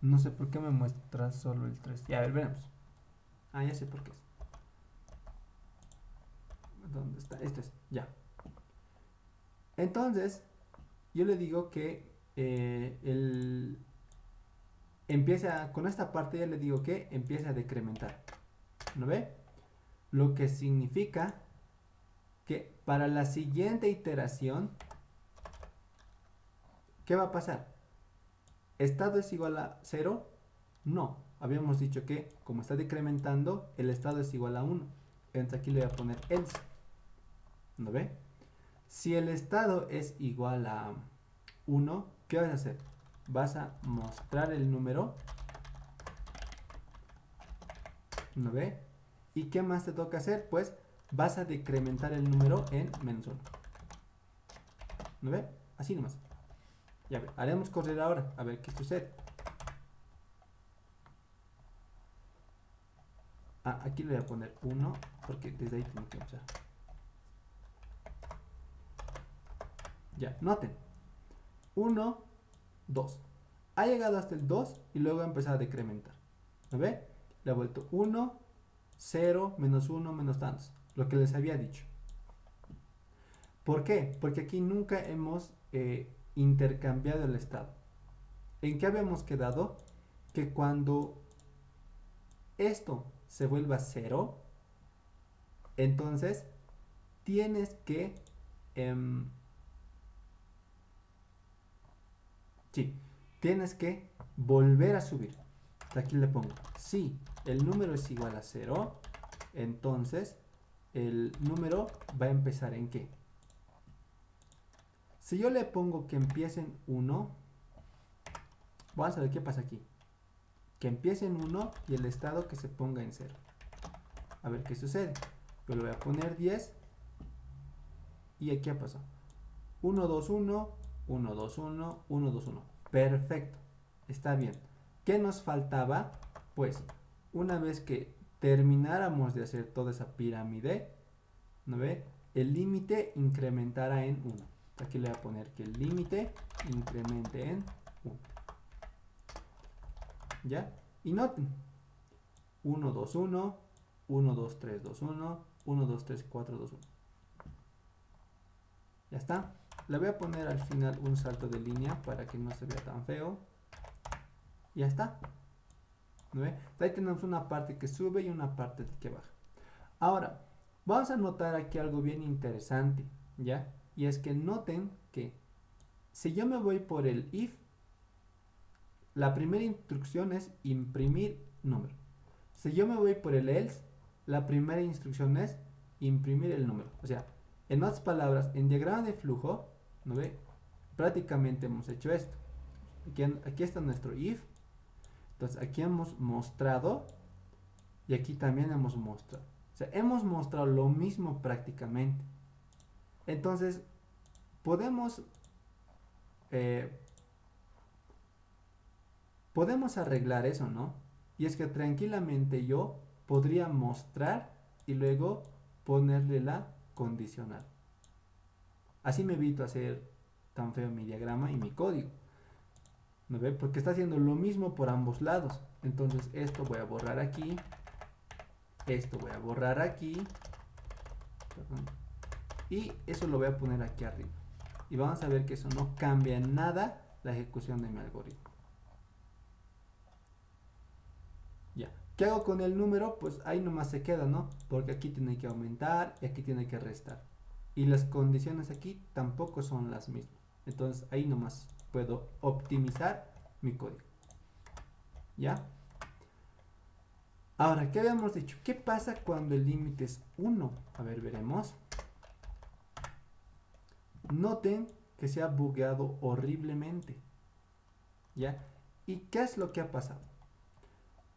[SPEAKER 1] No sé por qué me muestra solo el 3. Ya, a ver, veremos. Ah, ya sé por qué es. ¿Dónde está? Esto es, ya. Entonces, yo le digo que con esta parte ya le digo que empieza a decrementar. ¿No ve? Lo que significa que para la siguiente iteración, ¿qué va a pasar? ¿Estado es igual a 0? No. Habíamos dicho que como está decrementando, el estado es igual a 1. Entonces aquí le voy a poner else. ¿No ve? Si el estado es igual a 1, ¿qué vas a hacer? Vas a mostrar el número. ¿No ve? ¿Y qué más te toca hacer? Pues vas a decrementar el número en menos 1. ¿No ve? Así nomás. Ya ve, haremos correr ahora, a ver qué sucede. Ah, aquí le voy a poner 1, porque desde ahí tengo que empezar. Ya, noten. 1, 2. Ha llegado hasta el 2 y luego ha empezado a decrementar. ¿No ve? Le ha vuelto 1, 0, menos 1, menos tantos. Lo que les había dicho. ¿Por qué? Porque aquí nunca hemos intercambiado el estado. ¿En qué habíamos quedado? Que cuando esto se vuelva 0, entonces tienes que... sí, tienes que volver a subir. Aquí le pongo, si el número es igual a 0, entonces el número va a empezar en ¿qué? Si yo le pongo que empiece en 1, vamos a ver qué pasa aquí. Que empiece en 1 y el estado que se ponga en 0. A ver qué sucede. Yo le voy a poner 10 y aquí ha pasado. 1, 2, 1, 1, 2, 1, 1, 2, 1. Perfecto. Está bien. ¿Qué nos faltaba? Pues una vez que termináramos de hacer toda esa pirámide, ¿no ve? El límite incrementará en 1. Aquí le voy a poner que el límite incremente en 1. ¿Ya? Y noten. 1, 2, 1, 1, 2, 3, 2, 1, 1, 2, 3, 4, 2, 1. Ya está. Le voy a poner al final un salto de línea para que no se vea tan feo. Ya está. ¿No ve? Ahí tenemos una parte que sube y una parte que baja. Ahora, vamos a notar aquí algo bien interesante, ¿ya? Y es que noten que si yo me voy por el if, la primera instrucción es imprimir número. Si yo me voy por el else, la primera instrucción es imprimir el número. O sea, en otras palabras, en diagrama de flujo, ¿no ve? Prácticamente hemos hecho esto. Aquí está nuestro if. Entonces aquí hemos mostrado y aquí también hemos mostrado. O sea, hemos mostrado lo mismo prácticamente. Entonces, podemos podemos arreglar eso, ¿no? Y es que tranquilamente yo podría mostrar y luego ponerle la condicional. Así me evito hacer tan feo mi diagrama y mi código. ¿No ve? Porque está haciendo lo mismo por ambos lados. Entonces esto voy a borrar aquí. Esto voy a borrar aquí. Perdón. Y eso lo voy a poner aquí arriba. Y vamos a ver que eso no cambia en nada la ejecución de mi algoritmo. Ya. ¿Qué hago con el número? Pues ahí nomás se queda, ¿no? Porque aquí tiene que aumentar y aquí tiene que restar. Y las condiciones aquí tampoco son las mismas. Entonces ahí nomás puedo optimizar mi código. ¿Ya? Ahora, ¿qué habíamos dicho? ¿Qué pasa cuando el límite es 1? A ver, veremos. Noten que se ha bugueado horriblemente. ¿Ya? ¿Y qué es lo que ha pasado?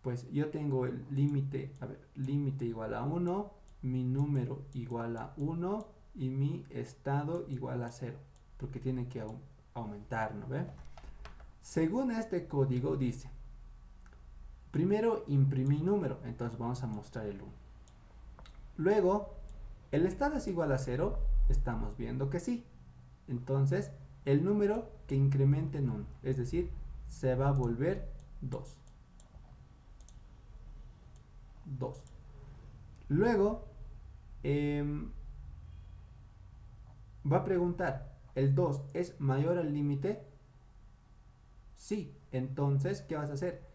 [SPEAKER 1] Pues yo tengo el límite, a ver, límite igual a 1, mi número igual a 1 y mi estado igual a 0, porque tiene que aumentar, ¿no ve? Según este código dice, primero imprimí número, entonces vamos a mostrar el 1. Luego, el estado es igual a 0, estamos viendo que sí. Entonces, el número que incremente en 1, es decir, se va a volver 2. 2. Luego, va a preguntar, ¿el 2 es mayor al límite? Sí. Entonces, ¿qué vas a hacer?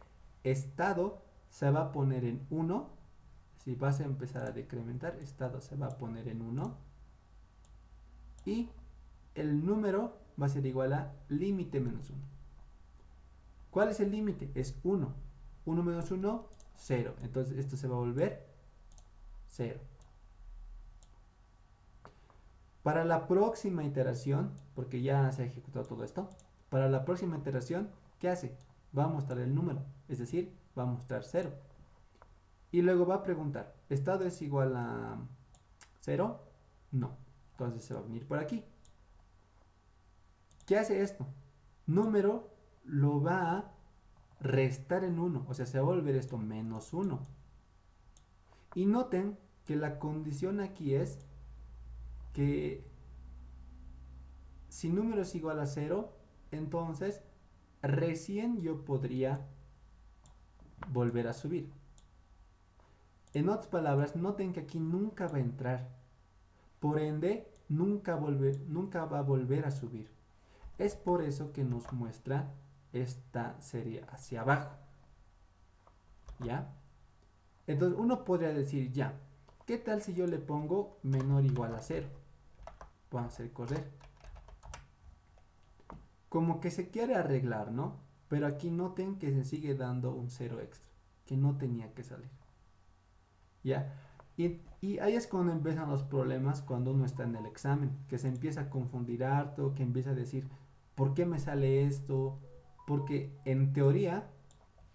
[SPEAKER 1] Estado se va a poner en 1. Si vas a empezar a decrementar, estado se va a poner en 1. Y el número va a ser igual a límite menos 1. ¿Cuál es el límite? Es 1. 1 menos 1, 0. Entonces esto se va a volver 0. Para la próxima iteración, porque ya se ha ejecutado todo esto, para la próxima iteración, ¿qué hace? Va a mostrar el número, es decir, va a mostrar 0. Y luego va a preguntar, ¿estado es igual a 0? No. Entonces se va a venir por aquí. ¿Qué hace esto? Número lo va a restar en 1, o sea, se va a volver esto menos 1. Y noten que la condición aquí es que si número es igual a 0, entonces recién yo podría volver a subir. En otras palabras, noten que aquí nunca va a entrar. Por ende, nunca va a volver a subir. Es por eso que nos muestra esta serie hacia abajo. ¿Ya? Entonces uno podría decir, ya, ¿qué tal si yo le pongo menor o igual a 0? Vamos a hacer correr. Como que se quiere arreglar, ¿no? Pero aquí noten que se sigue dando un 0 extra, que no tenía que salir. ¿Ya? Y ahí es cuando empiezan los problemas cuando uno está en el examen, que se empieza a confundir harto, que empieza a decir, ¿por qué me sale esto? Porque en teoría,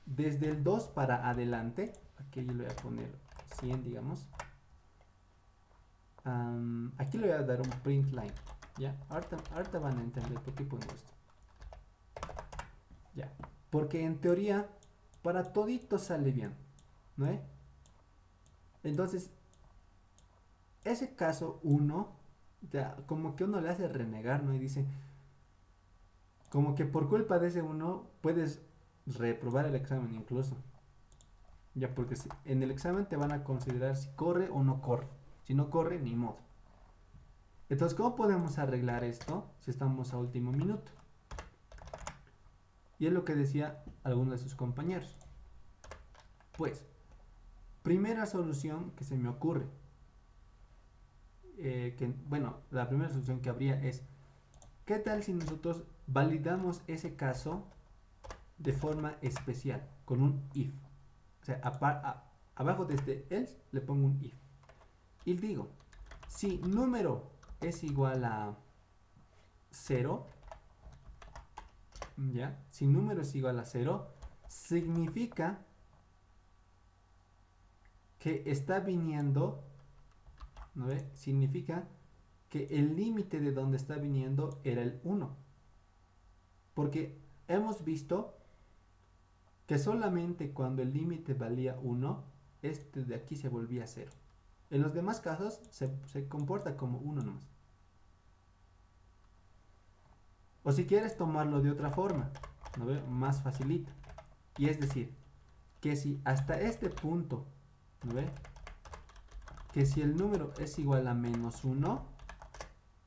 [SPEAKER 1] desde el 2 para adelante, aquí yo le voy a poner 100, digamos. Aquí le voy a dar un print line, ¿ya? Ahorita van a entender por qué pongo esto. Ya, porque en teoría, para todito sale bien, ¿no? Entonces, ese caso 1, ya, como que uno le hace renegar, ¿no? Y dice, como que por culpa de ese 1 puedes reprobar el examen incluso. Ya, porque en el examen te van a considerar si corre o no corre. Si no corre, ni modo. Entonces, ¿cómo podemos arreglar esto si estamos a último minuto? Y es lo que decía alguno de sus compañeros. Pues, primera solución que se me ocurre. Bueno, la primera solución que habría es, ¿qué tal si nosotros validamos ese caso de forma especial con un if? O sea, abajo de este else le pongo un if. Y digo, si número es igual a 0, ¿ya? Si número es igual a 0, significa que está viniendo, ¿no ve? Significa que el límite de donde está viniendo era el 1. Porque hemos visto que solamente cuando el límite valía 1, este de aquí se volvía 0. En los demás casos se comporta como 1 nomás. O si quieres tomarlo de otra forma, ¿no ve? Más facilita. Y es decir, que si hasta este punto, ¿no ve? Que si el número es igual a menos 1,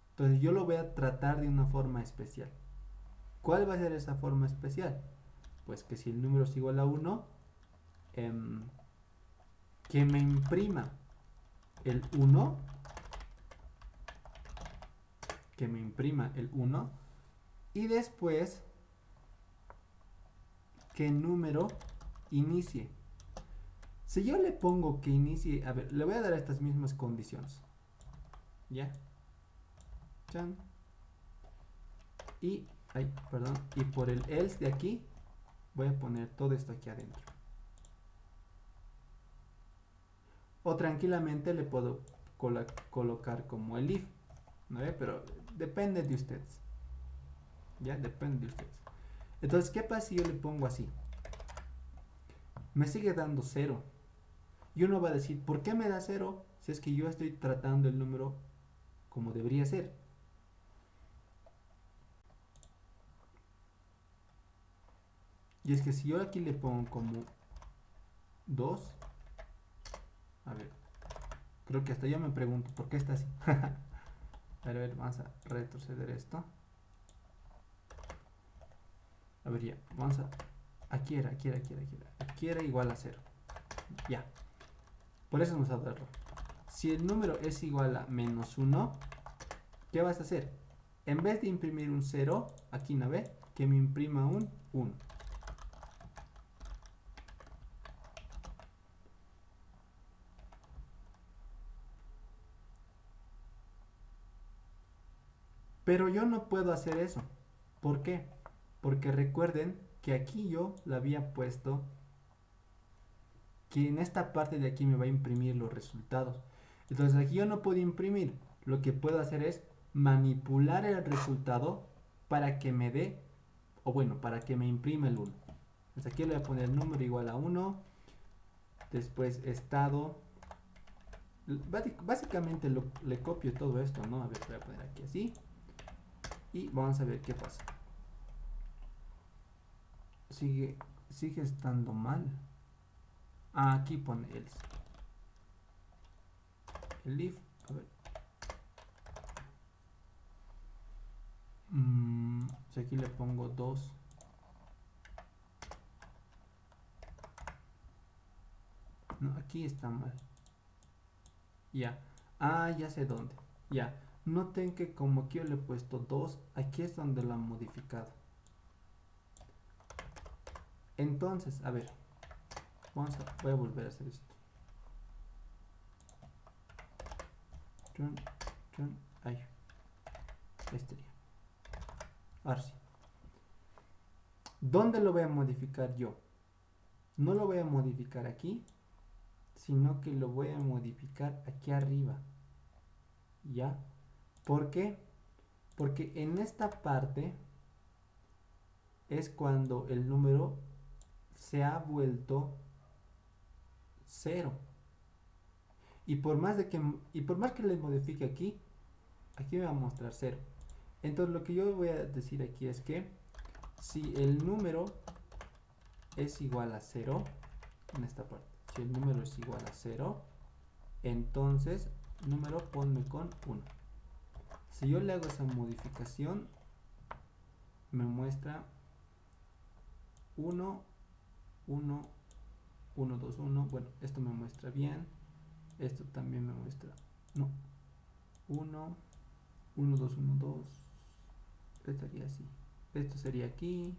[SPEAKER 1] entonces yo lo voy a tratar de una forma especial. ¿Cuál va a ser esa forma especial? Pues que si el número es igual a 1, que me imprima el 1, que me imprima el 1, y después que el número inicie. Si yo le pongo que inicie, a ver, le voy a dar estas mismas condiciones. ¿Ya? Chan. Y, ay, perdón, y por el else de aquí, voy a poner todo esto aquí adentro. O tranquilamente le puedo colocar como el if, ¿no ve? Pero depende de ustedes. ¿Ya? Depende de ustedes. Entonces, ¿qué pasa si yo le pongo así? Me sigue dando 0. Y uno va a decir, ¿por qué me da 0 si es que yo estoy tratando el número como debería ser? Y es que si yo aquí le pongo como 2, a ver, creo que hasta yo me pregunto, ¿por qué está así? A ver, vamos a retroceder esto. A ver, ya, vamos a... Aquí era igual a 0. Ya. Por eso nos ha dado error. Si el número es igual a menos 1, ¿qué vas a hacer? En vez de imprimir un 0, aquí no ve, que me imprima un 1. Pero yo no puedo hacer eso. ¿Por qué? Porque recuerden que aquí yo le había puesto que en esta parte de aquí me va a imprimir los resultados. Entonces aquí yo no puedo imprimir. Lo que puedo hacer es manipular el resultado para que me dé, o bueno, para que me imprima el 1. Entonces aquí le voy a poner número igual a 1. Después estado. Básicamente le copio todo esto, ¿no? A ver, voy a poner aquí así. Y vamos a ver qué pasa. Sigue estando mal. Ah, aquí pone else. El if, a ver. Si aquí le pongo 2. No, aquí está mal. Ya. Ah, ya sé dónde. Ya. Noten que como aquí yo le he puesto 2, aquí es donde lo han modificado. Entonces, a ver. Voy a volver a hacer esto. Ahí. Estaría. Ahora sí. ¿Dónde lo voy a modificar yo? No lo voy a modificar aquí, sino que lo voy a modificar aquí arriba. ¿Ya? ¿Por qué? Porque en esta parte es cuando el número se ha vuelto 0. Y por más que le modifique aquí me va a mostrar 0. Entonces lo que yo voy a decir aquí es que si el número es igual a 0, en esta parte, si el número es igual a 0, entonces número ponme con 1. Si yo le hago esa modificación, me muestra 1, 1, 1, 2, 1. Bueno, esto me muestra bien. Esto también me muestra. No. 1, 1, 2, 1, 2. Estaría así. Esto sería aquí.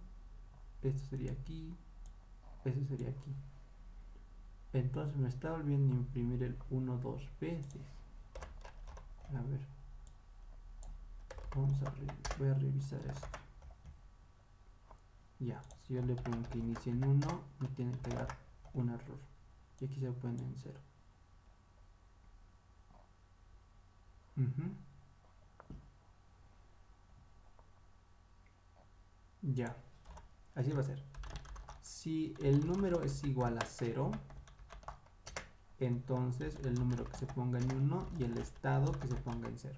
[SPEAKER 1] Esto sería aquí. Esto sería aquí. Entonces me está volviendo a imprimir el 1 dos veces. A ver. Voy a revisar esto. Ya, si yo le pongo que inicie en 1, me tiene que dar un error. Y aquí se pone en 0. Ya, así va a ser. Si el número es igual a 0, entonces el número que se ponga en 1 y el estado que se ponga en 0.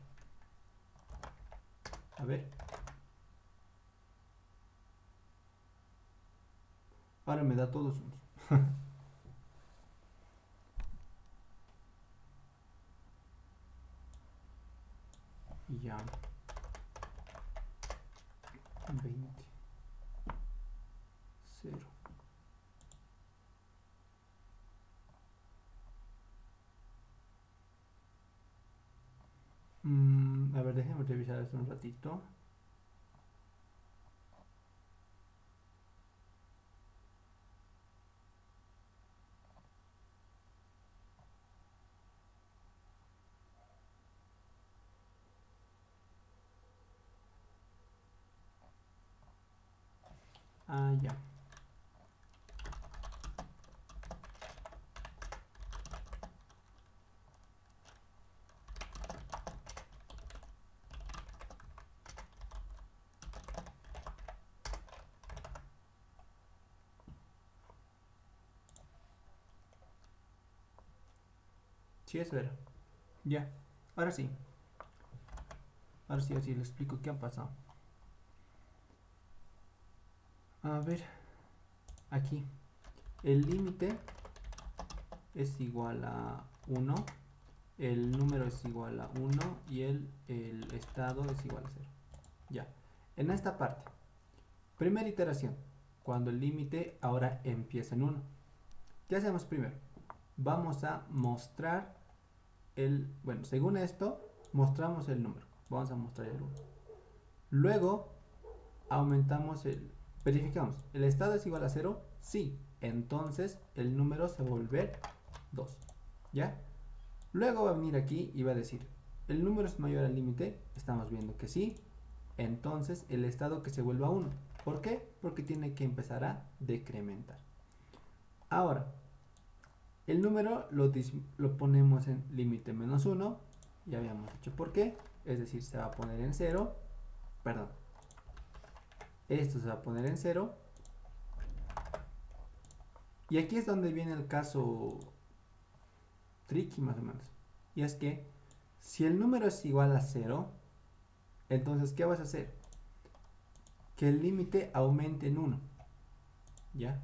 [SPEAKER 1] A ver. Ahora me da todos unos. Y ya. 20. 0. A ver, déjenme revisar esto un ratito. Ah, ya. Sí, eso era. Ya. Ahora sí. Ahora sí, así le explico qué ha pasado. A ver. Aquí. El límite es igual a 1. El número es igual a 1. Y el estado es igual a 0. Ya. En esta parte. Primera iteración. Cuando el límite ahora empieza en 1. ¿Qué hacemos primero? Vamos a mostrar bueno, según esto, mostramos el número. Vamos a mostrar el 1. Luego, aumentamos verificamos. ¿El estado es igual a 0? Sí. Entonces, el número se va a volver 2. ¿Ya? Luego va a venir aquí y va a decir, ¿el número es mayor al límite? Estamos viendo que sí. Entonces, el estado que se vuelva 1. ¿Por qué? Porque tiene que empezar a decrementar. Ahora, el número lo ponemos en límite menos 1. Ya habíamos dicho por qué. Es decir, se va a poner en 0. Perdón. Esto se va a poner en 0. Y aquí es donde viene el caso tricky más o menos. Y es que si el número es igual a 0, entonces ¿qué vas a hacer? Que el límite aumente en 1. ¿Ya?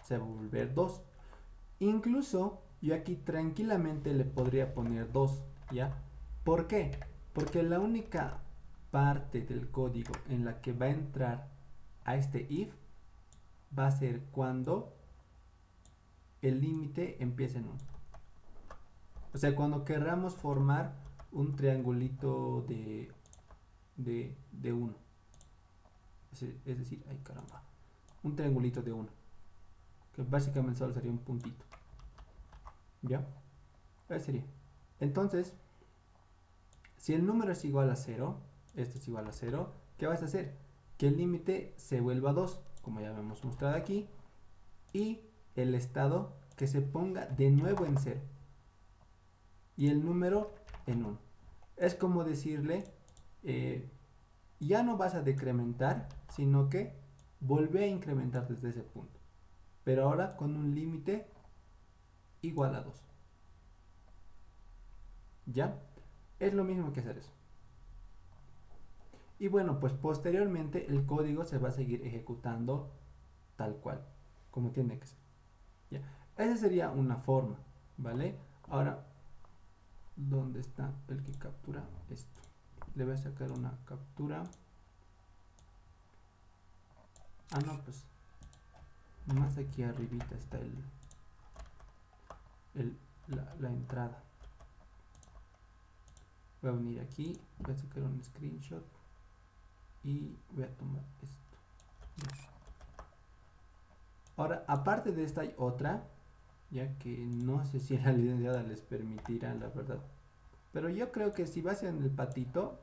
[SPEAKER 1] Se va a volver 2. Incluso yo aquí tranquilamente le podría poner 2, ¿ya? ¿Por qué? Porque la única parte del código en la que va a entrar a este if va a ser cuando el límite empiece en 1. O sea, cuando querramos formar un triangulito de 1. Es decir, ay caramba, un triangulito de 1. Que básicamente solo sería un puntito. ¿Ya? Ese sería. Entonces, si el número es igual a 0, esto es igual a 0, ¿qué vas a hacer? Que el límite se vuelva 2, como ya hemos mostrado aquí, y el estado que se ponga de nuevo en 0 y el número en 1. Es como decirle, ya no vas a decrementar, sino que vuelve a incrementar desde ese punto, pero ahora con un límite igual a 2. ¿Ya? Es lo mismo que hacer eso. Y bueno, pues posteriormente el código se va a seguir ejecutando tal cual, como tiene que ser. ¿Ya? Esa sería una forma, ¿vale? Ahora, ¿dónde está el que captura esto? Le voy a sacar una captura. Ah, no, pues más aquí arribita está la entrada. Voy a venir aquí, voy a sacar un screenshot y voy a tomar esto. Ahora, aparte de esta hay otra, ya que no sé si la licenciada les permitirá, la verdad. Pero yo creo que si vas en el patito,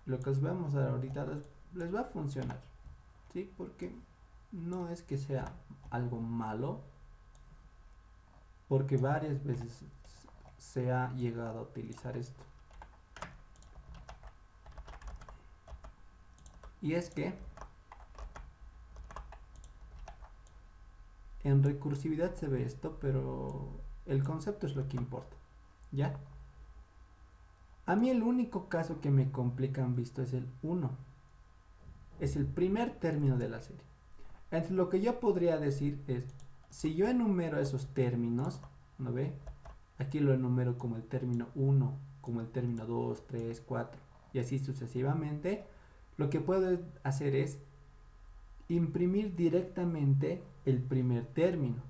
[SPEAKER 1] lo que os voy a mostrar ahorita les va a funcionar. ¿Sí? Porque no es que sea algo malo, porque varias veces se ha llegado a utilizar esto. Y es que en recursividad se ve esto, pero el concepto es lo que importa. ¿Ya? A mí el único caso que me complica, han visto, es el 1. Es el primer término de la serie. Entonces lo que yo podría decir es, si yo enumero esos términos, ¿no ve? Aquí lo enumero como el término 1, como el término 2, 3, 4 y así sucesivamente. Lo que puedo hacer es imprimir directamente el primer término.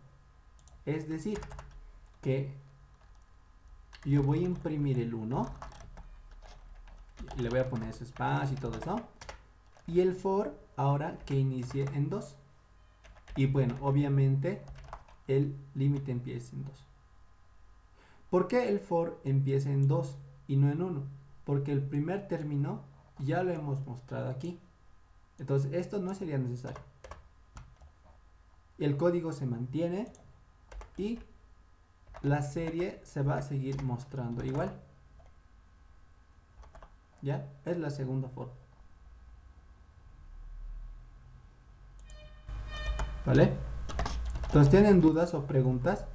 [SPEAKER 1] Es decir, que yo voy a imprimir el 1 y le voy a poner su espacio y todo eso. Y el for ahora que inicie en 2. Y bueno, obviamente el límite empieza en 2. ¿Por qué el for empieza en 2 y no en 1? Porque el primer término ya lo hemos mostrado aquí. Entonces esto no sería necesario. El código se mantiene y la serie se va a seguir mostrando igual. ¿Ya? Es la segunda forma. ¿Vale? Entonces, ¿tienen dudas o preguntas?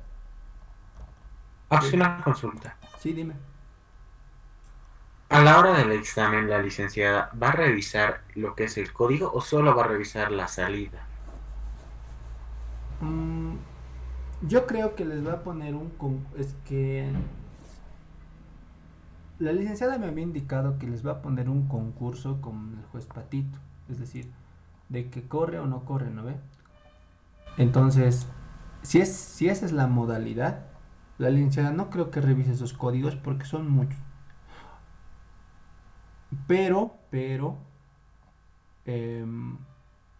[SPEAKER 2] Hace
[SPEAKER 1] Sí,
[SPEAKER 2] una consulta.
[SPEAKER 1] sí, dime.
[SPEAKER 2] A la hora del examen, la licenciada va a revisar lo que es el código o solo va a revisar la salida.
[SPEAKER 1] Mm, yo creo que les va a poner es que la licenciada me había indicado que les va a poner un concurso con el juez Patito. Es decir, de que corre o no corre, ¿no ve? Entonces, si esa es la modalidad, la licenciada no creo que revise esos códigos porque son muchos. Pero, em,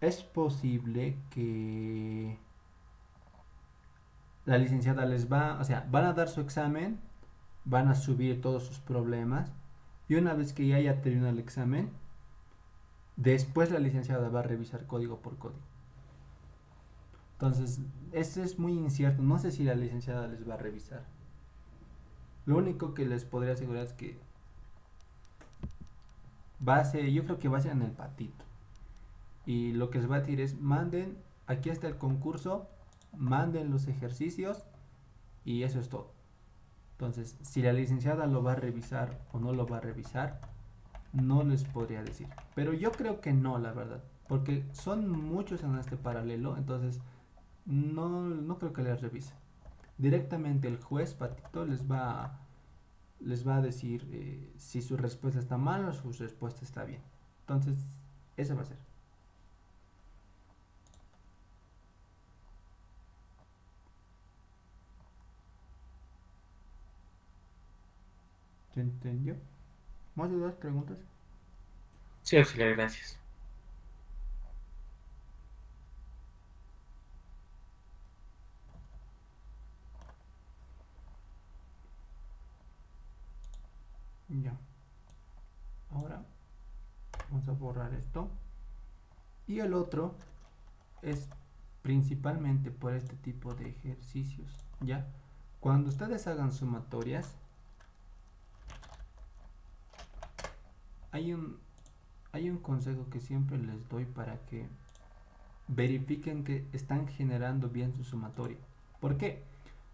[SPEAKER 1] es posible que la licenciada o sea, van a dar su examen, van a subir todos sus problemas y una vez que ya haya terminado el examen, después la licenciada va a revisar código por código. Entonces, eso es muy incierto. No sé si la licenciada les va a revisar. Lo único que les podría asegurar es que yo creo que va a ser en el Patito. Y lo que les va a decir es, manden, aquí está el concurso, manden los ejercicios y eso es todo. Entonces, si la licenciada lo va a revisar o no lo va a revisar, no les podría decir. Pero yo creo que no, la verdad. Porque son muchos en este paralelo, entonces no creo que les revise. Directamente el juez Patito les va a decir si su respuesta está mal o su respuesta está bien. Entonces, ese va a ser. ¿Se entendió? ¿Más dudas, preguntas?
[SPEAKER 2] Sí, auxiliar, gracias.
[SPEAKER 1] Ya. Ahora vamos a borrar esto. Y el otro es principalmente por este tipo de ejercicios. ¿Ya? Cuando ustedes hagan sumatorias, hay un, hay un consejo que siempre les doy para que verifiquen que están generando bien su sumatoria. ¿Por qué?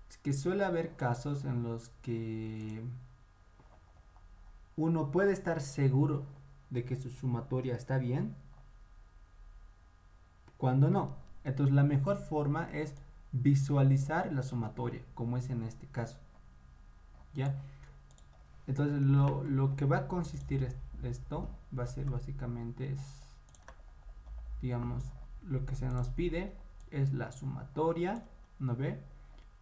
[SPEAKER 1] Es que suele haber casos en los que uno puede estar seguro de que su sumatoria está bien, cuando no. Entonces la mejor forma es visualizar la sumatoria, como es en este caso. ¿Ya? Entonces lo que va a consistir esto va a ser básicamente, digamos, lo que se nos pide es la sumatoria, ¿no ve?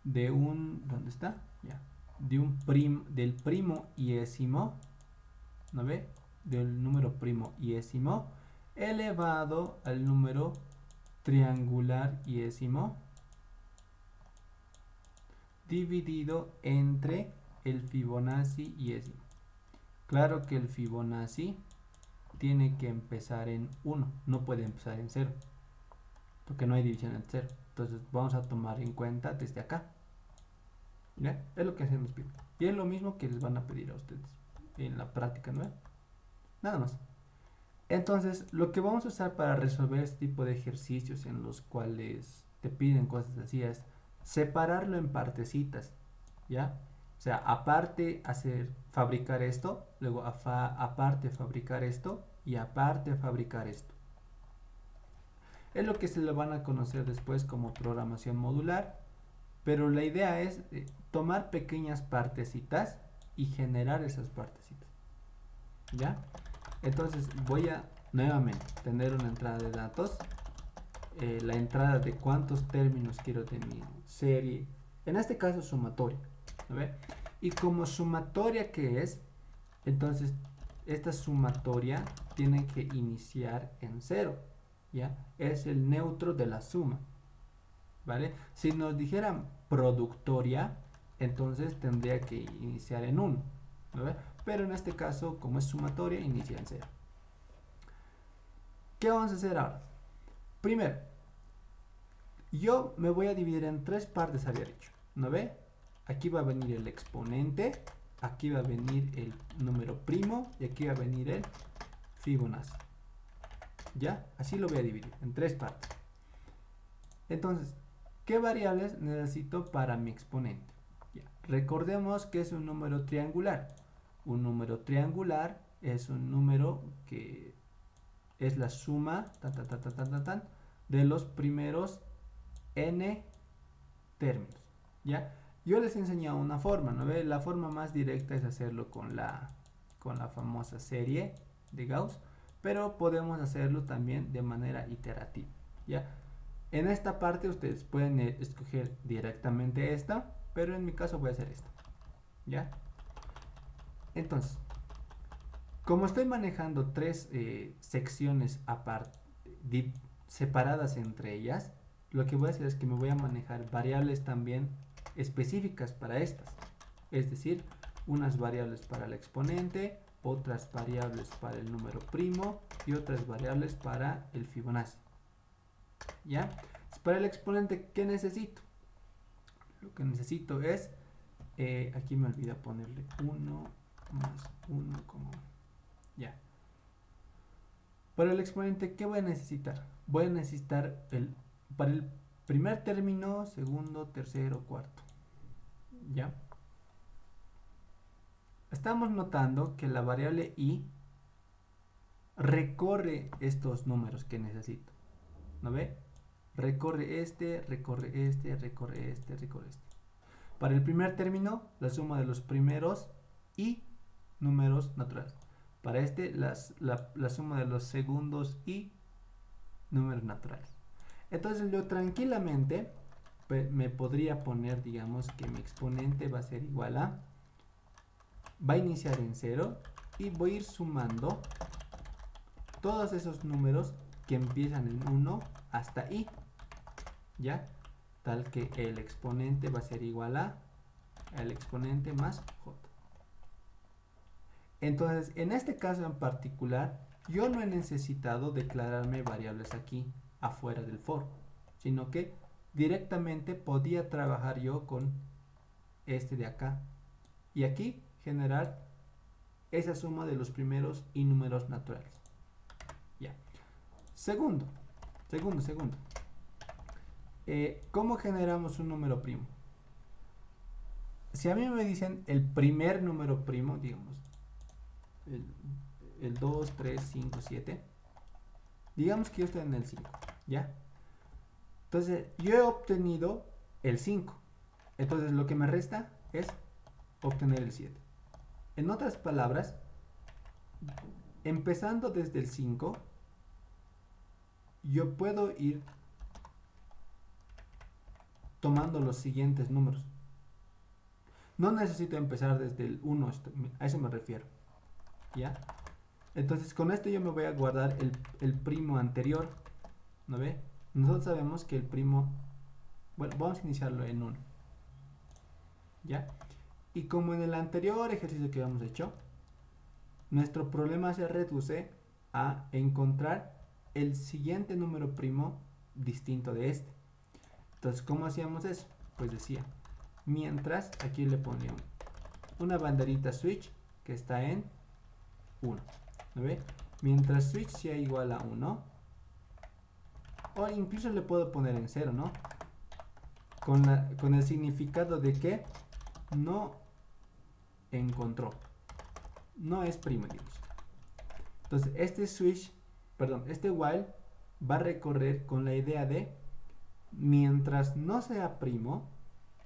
[SPEAKER 1] ¿Dónde está? Ya. Del primo iésimo, ¿no ve? Del número primo iésimo elevado al número triangular iésimo dividido entre el Fibonacci iésimo. Claro que el Fibonacci tiene que empezar en 1, no puede empezar en 0, porque no hay división en 0. Entonces vamos a tomar en cuenta desde acá. ¿Ya? Es lo que se nos pide. Y es lo mismo que les van a pedir a ustedes en la práctica, ¿no? Nada más. Entonces, lo que vamos a usar para resolver este tipo de ejercicios en los cuales te piden cosas así es separarlo en partecitas, ¿ya? O sea, aparte fabricar esto, luego aparte fabricar esto y aparte fabricar esto. Es lo que se le van a conocer después como programación modular, pero la idea es tomar pequeñas partecitas y generar esas partecitas. ¿Ya? Entonces voy a nuevamente tener una entrada de datos, la entrada de cuántos términos quiero de mi serie, en este caso sumatoria, ¿no ve? Y como sumatoria que es, entonces esta sumatoria tiene que iniciar en 0, ¿ya? Es el neutro de la suma, ¿vale? Si nos dijeran productoria, entonces tendría que iniciar en 1, ¿no ve? Pero en este caso, como es sumatoria, inicia en 0. ¿Qué vamos a hacer ahora? Primero, yo me voy a dividir en 3 partes, había dicho, ¿no ve? Aquí va a venir el exponente, aquí va a venir el número primo y aquí va a venir el Fibonacci. ¿Ya? Así lo voy a dividir en 3 partes. Entonces, ¿qué variables necesito para mi exponente? Ya. Recordemos que es un número triangular. Un número triangular es un número que es la suma de los primeros n términos. ¿Ya? Yo les he enseñado una forma, ¿no ve? La forma más directa es hacerlo con la famosa serie de Gauss, pero podemos hacerlo también de manera iterativa, ¿ya? En esta parte ustedes pueden escoger directamente esta, pero en mi caso voy a hacer esta, ¿ya? Entonces, como estoy manejando 3 secciones separadas entre ellas, lo que voy a hacer es que me voy a manejar variables también específicas para estas. Es decir, unas variables para el exponente, otras variables para el número primo y otras variables para el Fibonacci. ¿Ya? Para el exponente, ¿qué necesito? Lo que necesito es, aquí me olvidé ponerle 1 más 1 como 1. Ya. Para el exponente, ¿qué voy a necesitar? Voy a necesitar para el primer término, segundo, tercero, cuarto. ¿Ya? Estamos notando que la variable i recorre estos números que necesito. ¿No ve? Recorre este, recorre este, recorre este, recorre este. Para el primer término, la suma de los primeros y números naturales. Para este, la suma de los segundos y números naturales. Entonces yo tranquilamente me podría poner, digamos, que mi exponente va a ser igual a, va a iniciar en 0 y voy a ir sumando todos esos números que empiezan en 1 hasta i, ¿ya? Tal que el exponente va a ser igual a el exponente más j. Entonces, en este caso en particular, yo no he necesitado declararme variables aquí, afuera del for, sino que directamente podía trabajar yo con este de acá. Y aquí generar esa suma de los primeros y números naturales. Ya. Segundo. ¿Cómo generamos un número primo? Si a mí me dicen el primer número primo, digamos, el 2, 3, 5, 7, digamos que yo estoy en el 5, ¿ya? Entonces, yo he obtenido el 5. Entonces, lo que me resta es obtener el 7. En otras palabras, empezando desde el 5, yo puedo ir tomando los siguientes números. No necesito empezar desde el 1, a eso me refiero. ¿Ya? Entonces con esto yo me voy a guardar el primo anterior. ¿No ve? Nosotros sabemos que el primo, bueno, vamos a iniciarlo en 1. ¿Ya? Y como en el anterior ejercicio que habíamos hecho, nuestro problema se reduce a encontrar el siguiente número primo distinto de este. Entonces, ¿cómo hacíamos eso? Pues decía, mientras, aquí le ponía una banderita switch que está en 1. ¿No ve? Mientras switch sea igual a 1, o incluso le puedo poner en 0, ¿no? Con el significado de que no encontró. No es primo, digamos. Entonces, este switch, perdón, este while va a recorrer con la idea de, mientras no sea primo,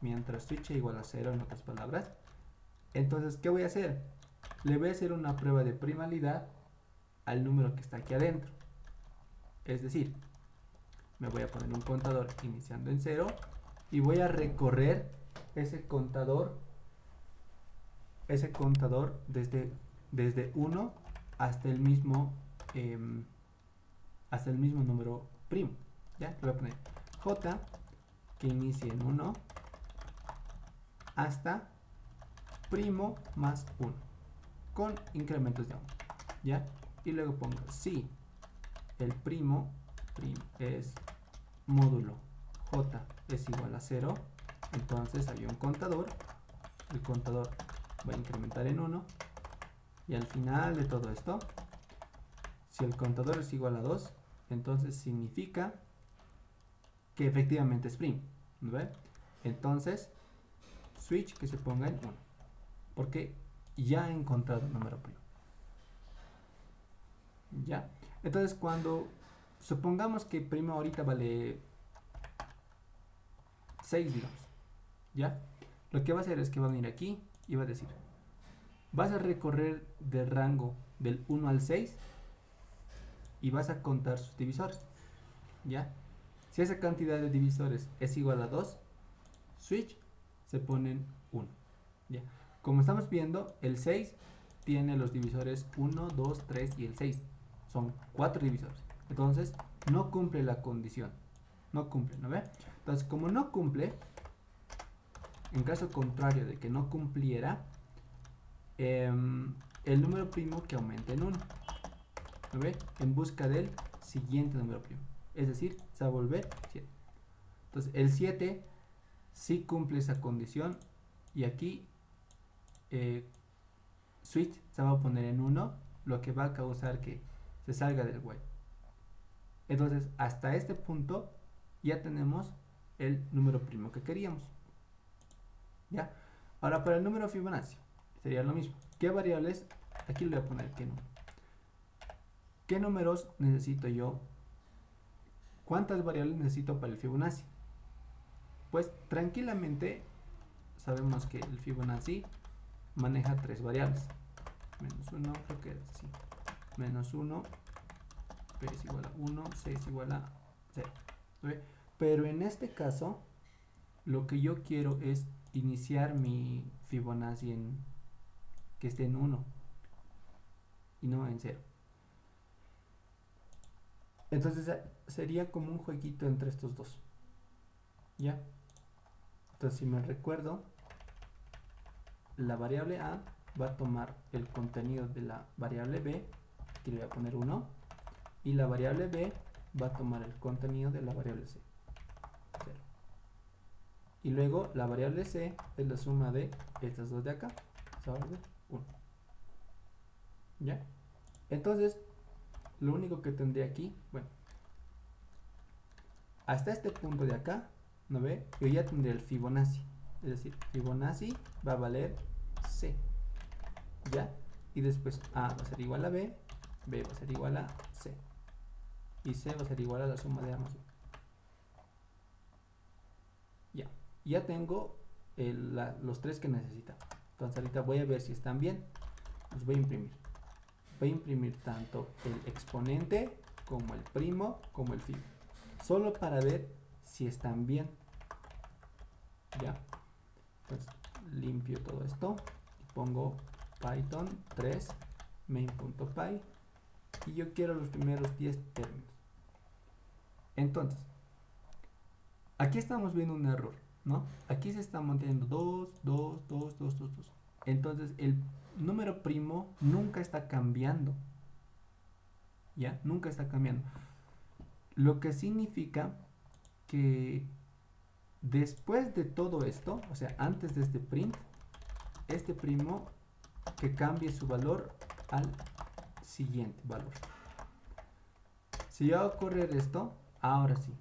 [SPEAKER 1] mientras switch sea igual a 0, en otras palabras, entonces, ¿qué voy a hacer? Le voy a hacer una prueba de primalidad al número que está aquí adentro. Es decir, me voy a poner un contador iniciando en 0 y voy a recorrer ese contador desde 1 hasta el mismo número primo. ¿Ya? Le voy a poner j que inicie en 1 hasta primo más 1 con incrementos de 1. ¿Ya? Y luego pongo si el primo es módulo j es igual a 0, entonces había un contador, el contador va a incrementar en 1 y al final de todo esto, si el contador es igual a 2, entonces significa que efectivamente es primo, ¿ven? Entonces switch que se ponga en 1 porque ya he encontrado el número primo. ¿Ya? Entonces cuando supongamos que primo ahorita vale 6, digamos, ¿ya? Lo que va a hacer es que va a venir aquí y va a decir, vas a recorrer del rango del 1 al 6 y vas a contar sus divisores, ¿ya? Si esa cantidad de divisores es igual a 2, switch se ponen 1, ¿ya? Como estamos viendo, el 6 tiene los divisores 1, 2, 3 y el 6. Son 4 divisores. Entonces, no cumple la condición. No cumple, ¿no ve? Entonces, como no cumple, en caso contrario de que no cumpliera, el número primo que aumente en 1, ¿no ve? En busca del siguiente número primo. Es decir, se va a volver 7. Entonces, el 7 sí cumple esa condición y aquí switch se va a poner en 1, lo que va a causar que se salga del while. Entonces, hasta este punto ya tenemos el número primo que queríamos. ¿Ya? Ahora, para el número Fibonacci sería lo mismo. ¿Qué variables? Aquí le voy a poner qué número. ¿Qué números necesito yo? ¿Cuántas variables necesito para el Fibonacci? Pues tranquilamente sabemos que el Fibonacci maneja 3 variables. Menos 1, creo que es así. Menos 1, P es igual a 1, C es igual a 0. ¿Okay? Pero en este caso, lo que yo quiero es iniciar mi Fibonacci que esté en 1 y no en 0. Entonces sería como un jueguito entre estos dos. ¿Ya? Entonces si me recuerdo, la variable A va a tomar el contenido de la variable B, aquí le voy a poner 1, y la variable B va a tomar el contenido de la variable C, 0. Y luego la variable C es la suma de estas dos de acá, se va a volver 1. ¿Ya? Entonces, lo único que tendría aquí, bueno, hasta este punto de acá, ¿no ve? Yo ya tendría el Fibonacci. Es decir, Fibonacci va a valer C. ¿Ya? Y después A va a ser igual a B, B va a ser igual a C. Y C va a ser igual a la suma de ambos. Ya. Ya tengo los tres que necesitaba. Entonces ahorita voy a ver si están bien. Los voy a imprimir. Voy a imprimir tanto el exponente como el primo como el fibo. Solo para ver si están bien. Ya. Entonces limpio todo esto y pongo Python 3 main.py y yo quiero los primeros 10 términos. Entonces, aquí estamos viendo un error, ¿no? Aquí se está manteniendo 2, 2, 2, 2, 2, 2. Entonces el número primo nunca está cambiando. ¿Ya? Nunca está cambiando. Lo que significa que después de todo esto, o sea, antes de este print, este primo que cambie su valor al siguiente valor. Si yo hago correr esto, ahora sí.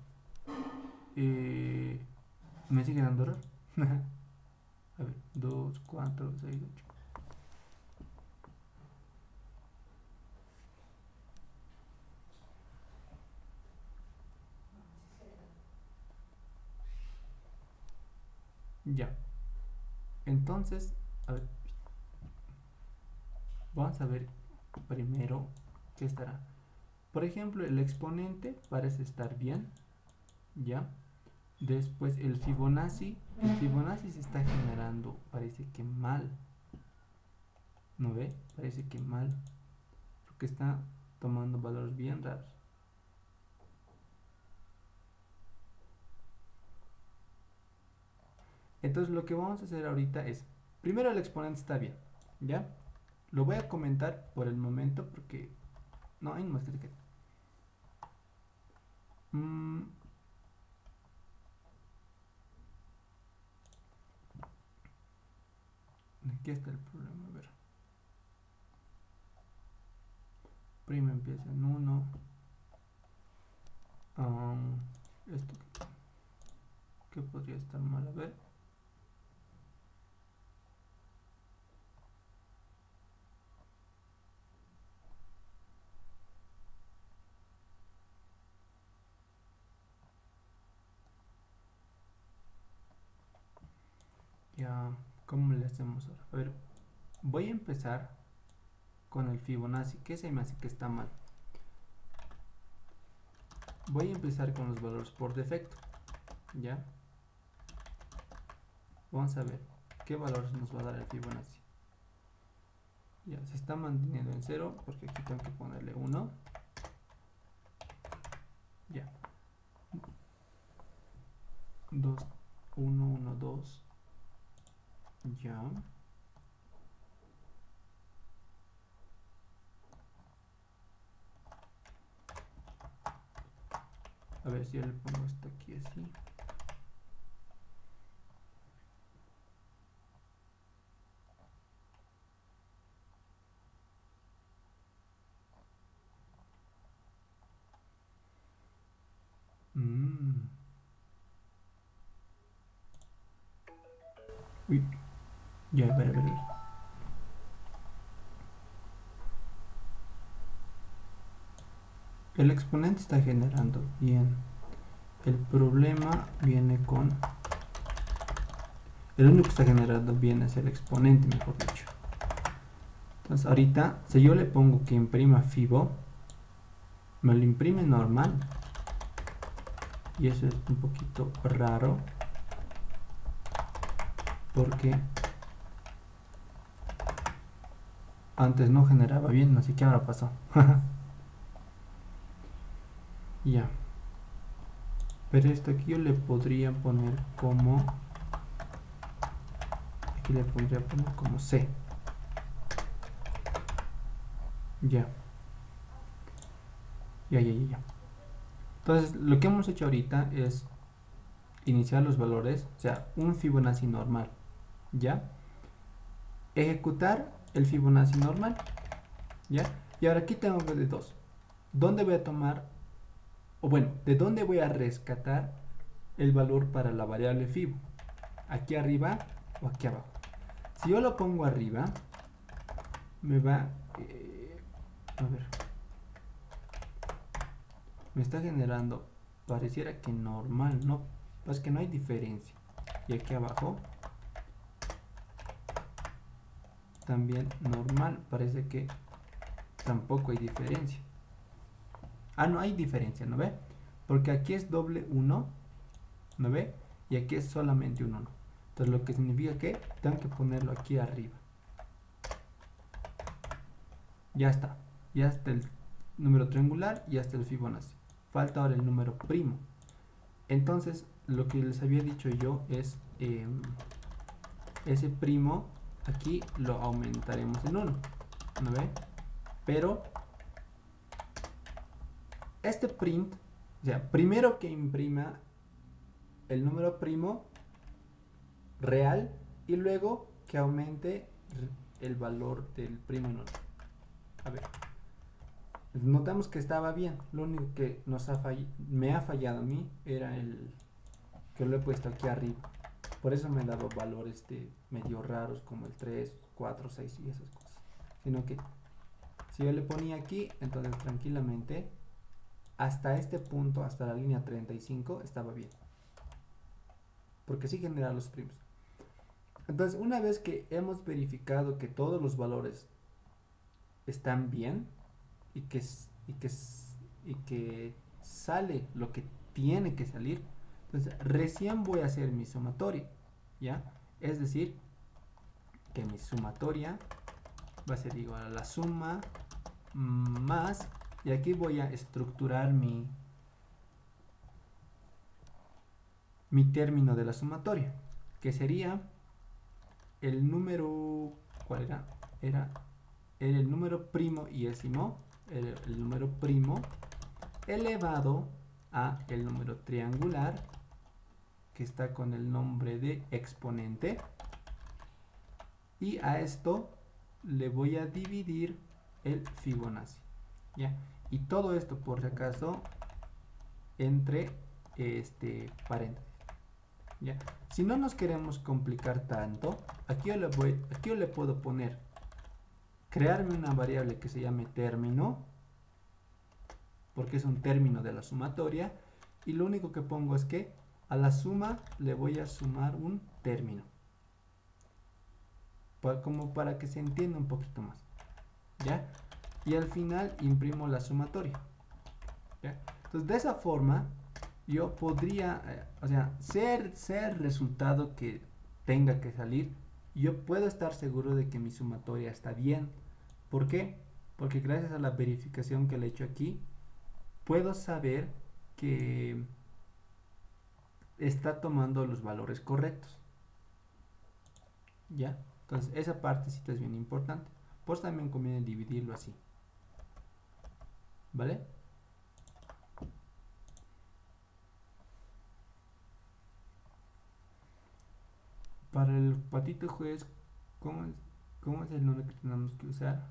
[SPEAKER 1] Me sigue dando error. A ver, 2, 4, 6, 8. Ya. Entonces, a ver, vamos a ver primero qué estará. Por ejemplo, el exponente parece estar bien, ¿ya? Después el Fibonacci se está generando, parece que mal, ¿no ve? Parece que mal, porque está tomando valores bien raros. Entonces lo que vamos a hacer ahorita es, primero el exponente está bien, ¿ya? Lo voy a comentar por el momento porque no hay más que te quede. Aquí está el problema, a ver. Prima empieza en 1. Esto que podría estar mal, a ver. Ya, ¿cómo le hacemos ahora? A ver, voy a empezar con el Fibonacci, que se me hace que está mal. Voy a empezar con los valores por defecto, ¿ya? Vamos a ver qué valores nos va a dar el Fibonacci. Ya, se está manteniendo en 0 porque aquí tengo que ponerle 1. Ya. 2, 1, 1, 2. Ya. A ver si yo le pongo esto aquí así. Uy, ya, a ver. El exponente está generando bien. El problema viene con... El único que está generando bien es el exponente, mejor dicho. Entonces ahorita, si yo le pongo que imprima Fibo, me lo imprime normal. Y eso es un poquito raro. Porque antes no generaba bien, así que ahora pasó. Ya. Pero esto aquí yo le podría poner como... Aquí le podría poner como C. Ya. Ya. Entonces, lo que hemos hecho ahorita es iniciar los valores, o sea, un Fibonacci normal. ¿Ya? Ejecutar el Fibonacci normal. ¿Ya? Y ahora aquí tengo de dos. ¿Dónde voy a tomar, o bueno, de dónde voy a rescatar el valor para la variable Fibo? ¿Aquí arriba o aquí abajo? Si yo lo pongo arriba, me va... a ver. Me está generando, pareciera que normal, no, pues que no hay diferencia. Y aquí abajo también normal, parece que tampoco hay diferencia. Ah, no hay diferencia, ¿no ve? Porque aquí es doble 1, ¿no ve? Y aquí es solamente un 1. Entonces lo que significa que tengo que ponerlo aquí arriba. Ya está el número triangular y ya está el Fibonacci. Falta ahora el número primo. Entonces lo que les había dicho yo es ese primo aquí lo aumentaremos en 1, ¿no ve? Pero este print, o sea, primero que imprima el número primo real y luego que aumente el valor del primo en 1. A ver, notamos que estaba bien. Lo único que me ha fallado a mí era el que lo he puesto aquí arriba. Por eso me he dado valores medio raros como el 3, 4, 6 y esas cosas. Sino que si yo le ponía aquí, entonces tranquilamente hasta este punto, hasta la línea 35 estaba bien. Porque sí genera los primos. Entonces, una vez que hemos verificado que todos los valores están bien y que, y que sale lo que tiene que salir, entonces recién voy a hacer mi sumatoria, ¿ya? Es decir, que mi sumatoria va a ser igual a la suma más, y aquí voy a estructurar mi término de la sumatoria, que sería el número, ¿cuál era? Era el número primo y décimo, el número primo elevado a el número triangular, que está con el nombre de exponente, y a esto le voy a dividir el Fibonacci, ¿ya? Y todo esto, por si acaso, entre paréntesis, ¿ya? Si no nos queremos complicar tanto, aquí yo le puedo poner, crearme una variable que se llame término, porque es un término de la sumatoria, y lo único que pongo es que a la suma le voy a sumar un término, como para que se entienda un poquito más, ¿ya? Y al final imprimo la sumatoria, ¿ya? Entonces de esa forma yo podría, o sea, sea el resultado que tenga que salir, yo puedo estar seguro de que mi sumatoria está bien. ¿Por qué? Porque gracias a la verificación que le he hecho aquí, puedo saber que está tomando los valores correctos, ¿ya? Entonces esa partecita es bien importante. Pues también conviene dividirlo así, ¿vale? Para el patito juez, ¿cómo es el nombre que tenemos que usar?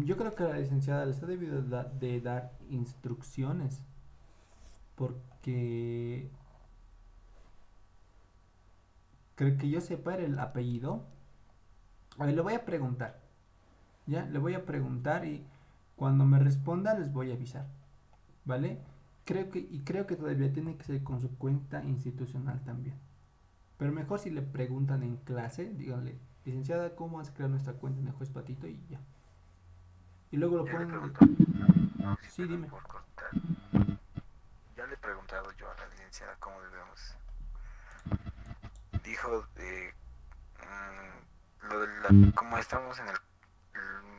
[SPEAKER 1] Yo creo que la licenciada les ha debido de dar instrucciones, porque creo que yo sepa el apellido. A ver, le voy a preguntar, ¿ya? Le voy a preguntar y cuando me responda les voy a avisar, ¿vale? Creo que todavía tiene que ser con su cuenta institucional también. Pero mejor si le preguntan en clase, díganle, licenciada, ¿cómo vas a crear nuestra cuenta en el juez patito? Y ya. Y luego lo
[SPEAKER 3] Ya le
[SPEAKER 1] pueden...
[SPEAKER 3] pregunto, no, sí,
[SPEAKER 1] Sí,
[SPEAKER 3] perdón
[SPEAKER 1] dime.
[SPEAKER 3] por cortar. Ya le he preguntado yo a la licenciada cómo debemos. Dijo de lo de como estamos en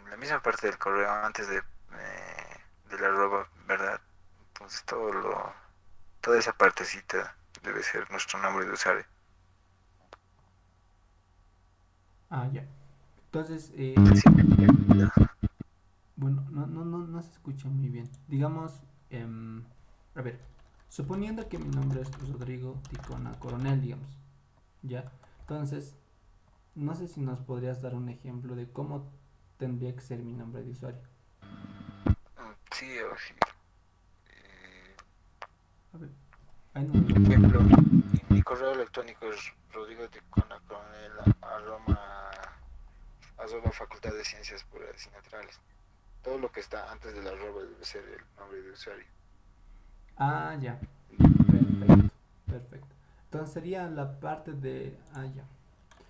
[SPEAKER 3] la misma parte del correo antes de la arroba, ¿verdad? Entonces toda esa partecita debe ser nuestro nombre de usuario.
[SPEAKER 1] Ah, ya. Entonces,
[SPEAKER 3] Sí,
[SPEAKER 1] bueno, no se escucha muy bien. Digamos, a ver, suponiendo que mi nombre es Rodrigo Ticona Coronel, digamos, ¿ya? Entonces, no sé si nos podrías dar un ejemplo de cómo tendría que ser mi nombre de usuario.
[SPEAKER 3] sí, o sí. Eh,
[SPEAKER 1] A ver, ahí no me
[SPEAKER 3] por
[SPEAKER 1] lo puedo.
[SPEAKER 3] ejemplo, mi correo electrónico es rodrigo.coronel@arroba Facultad de Ciencias Puras y Naturales. Todo lo que está antes de la arroba debe ser el nombre de usuario.
[SPEAKER 1] Ah, ya. Perfecto, perfecto. Entonces sería la parte de... Ah, ya.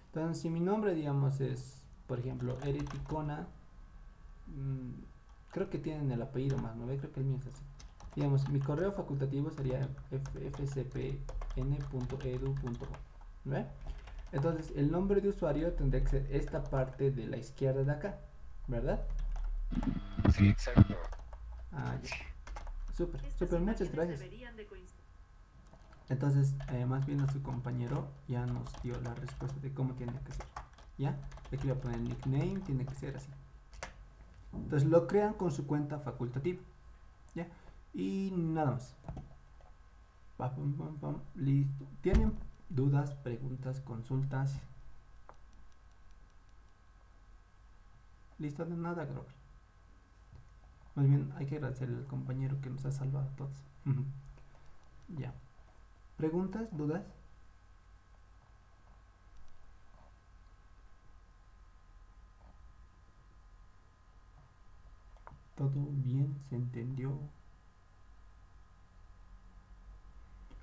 [SPEAKER 1] Entonces, si mi nombre, digamos, es, por ejemplo, Eriticona, mmm, creo que tienen el apellido más, ¿no ve? Creo que el mío es así. Digamos, mi correo facultativo sería fcpn.edu.com, ¿no ve? Entonces, el nombre de usuario tendría que ser esta parte de la izquierda de acá, ¿verdad?
[SPEAKER 3] Sí, exacto.
[SPEAKER 1] Ah, ya.
[SPEAKER 3] Sí.
[SPEAKER 1] Súper, súper, muchas gracias. Entonces, más bien nuestro compañero ya nos dio la respuesta de cómo tiene que ser. ¿Ya? Aquí voy a poner el nickname, tiene que ser así. Entonces lo crean con su cuenta facultativa. ¿Ya? Y nada más. Pam, pam, pam, listo. ¿Tienen dudas, preguntas, consultas? Listo, de nada, Grover. Más bien hay que agradecerle al compañero que nos ha salvado a todos. Ya. ¿Preguntas, dudas? ¿Todo bien? ¿Se entendió?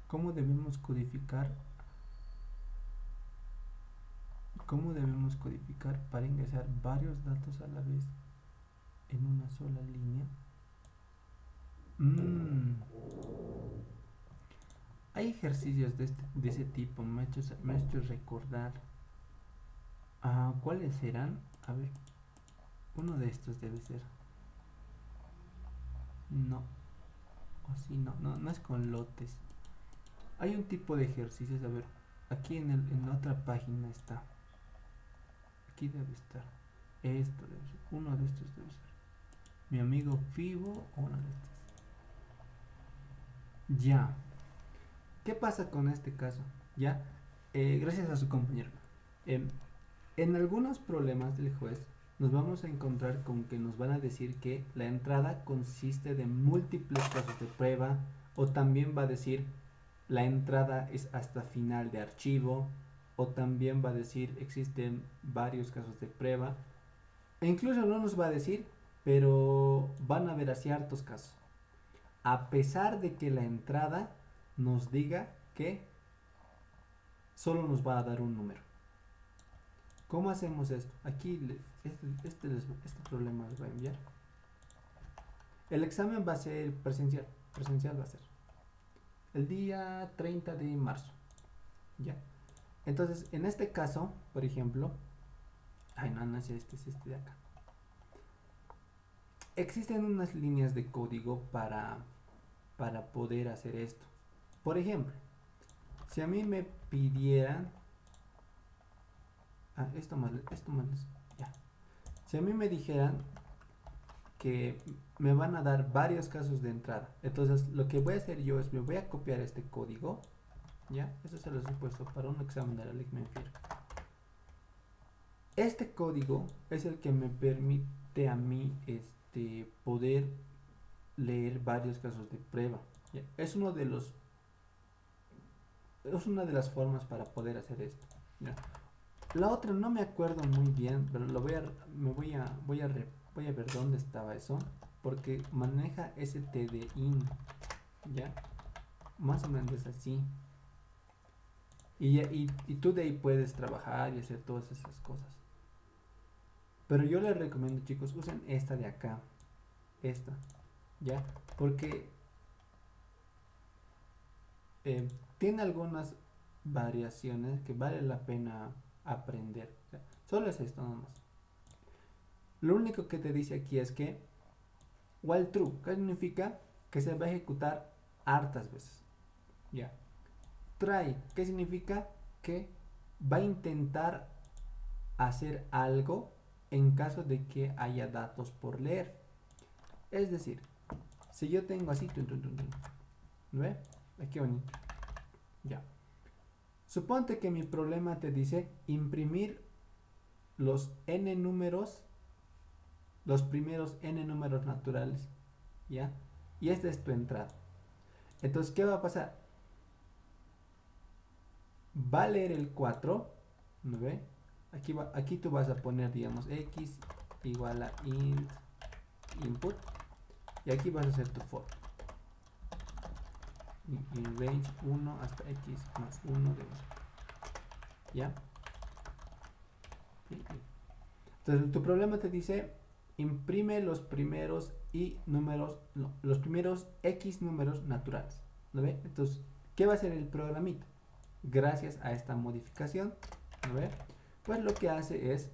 [SPEAKER 1] ¿Cómo debemos codificar? ¿Cómo debemos codificar para ingresar varios datos a la vez en una sola línea? Hay ejercicios de ese tipo, me ha hecho recordar. ¿Cuáles serán? A ver, uno de estos debe ser. No, o sí, no es con lotes. Hay un tipo de ejercicios, a ver, aquí en la otra página está. Aquí debe estar. Esto debe ser, uno de estos debe ser. Mi amigo Fibo o uno de estos. Ya. ¿Qué pasa con este caso? Ya, gracias a su compañero. En algunos problemas del juez nos vamos a encontrar con que nos van a decir que la entrada consiste de múltiples casos de prueba, o también va a decir la entrada es hasta final de archivo, o también va a decir existen varios casos de prueba, e incluso no nos va a decir, pero van a haber ciertos casos. A pesar de que la entrada nos diga que solo nos va a dar un número. ¿Cómo hacemos esto? Aquí este problema les voy a enviar. El examen va a ser presencial. Presencial va a ser el día 30 de marzo. ¿Ya? Entonces, en este caso, por ejemplo, no es este, es este de acá. Existen unas líneas de código para poder hacer esto. Por ejemplo, si a mí me pidieran esto más ya. Si a mí me dijeran que me van a dar varios casos de entrada, entonces lo que voy a hacer yo es me voy a copiar este código, ya, eso se los he puesto para un examen de la ley Menfier. Este código es el que me permite a mí poder leer varios casos de prueba. ¿Ya? Es una de las formas para poder hacer esto. ¿Ya? La otra no me acuerdo muy bien, pero voy a ver dónde estaba eso, porque maneja stdin, ¿ya? Más o menos es así. Y tú de ahí puedes trabajar y hacer todas esas cosas. Pero yo les recomiendo, chicos, usen esta de acá, esta, ¿ya? Porque tiene algunas variaciones que vale la pena aprender. O sea, solo es esto nomás. Lo único que te dice aquí es que while true, ¿qué significa? Que se va a ejecutar hartas veces. Ya. Try, ¿qué significa? Que va a intentar hacer algo en caso de que haya datos por leer. Es decir, si yo tengo así, ¿no ve? Aquí bonito. Ya. Suponte que mi problema te dice imprimir los n números, los primeros n números naturales, ¿ya? Y esta es tu entrada. Entonces, ¿qué va a pasar? Va a leer el 4, ¿no ve? Aquí tú vas a poner, digamos, x igual a int input, y aquí vas a hacer tu for. Y range 1 hasta x más 1 de 1. ¿Ya? Entonces tu problema te dice imprime los primeros los primeros x números naturales. ¿No ve? Entonces, ¿qué va a hacer el programita? Gracias a esta modificación, ¿no ve? Pues lo que hace es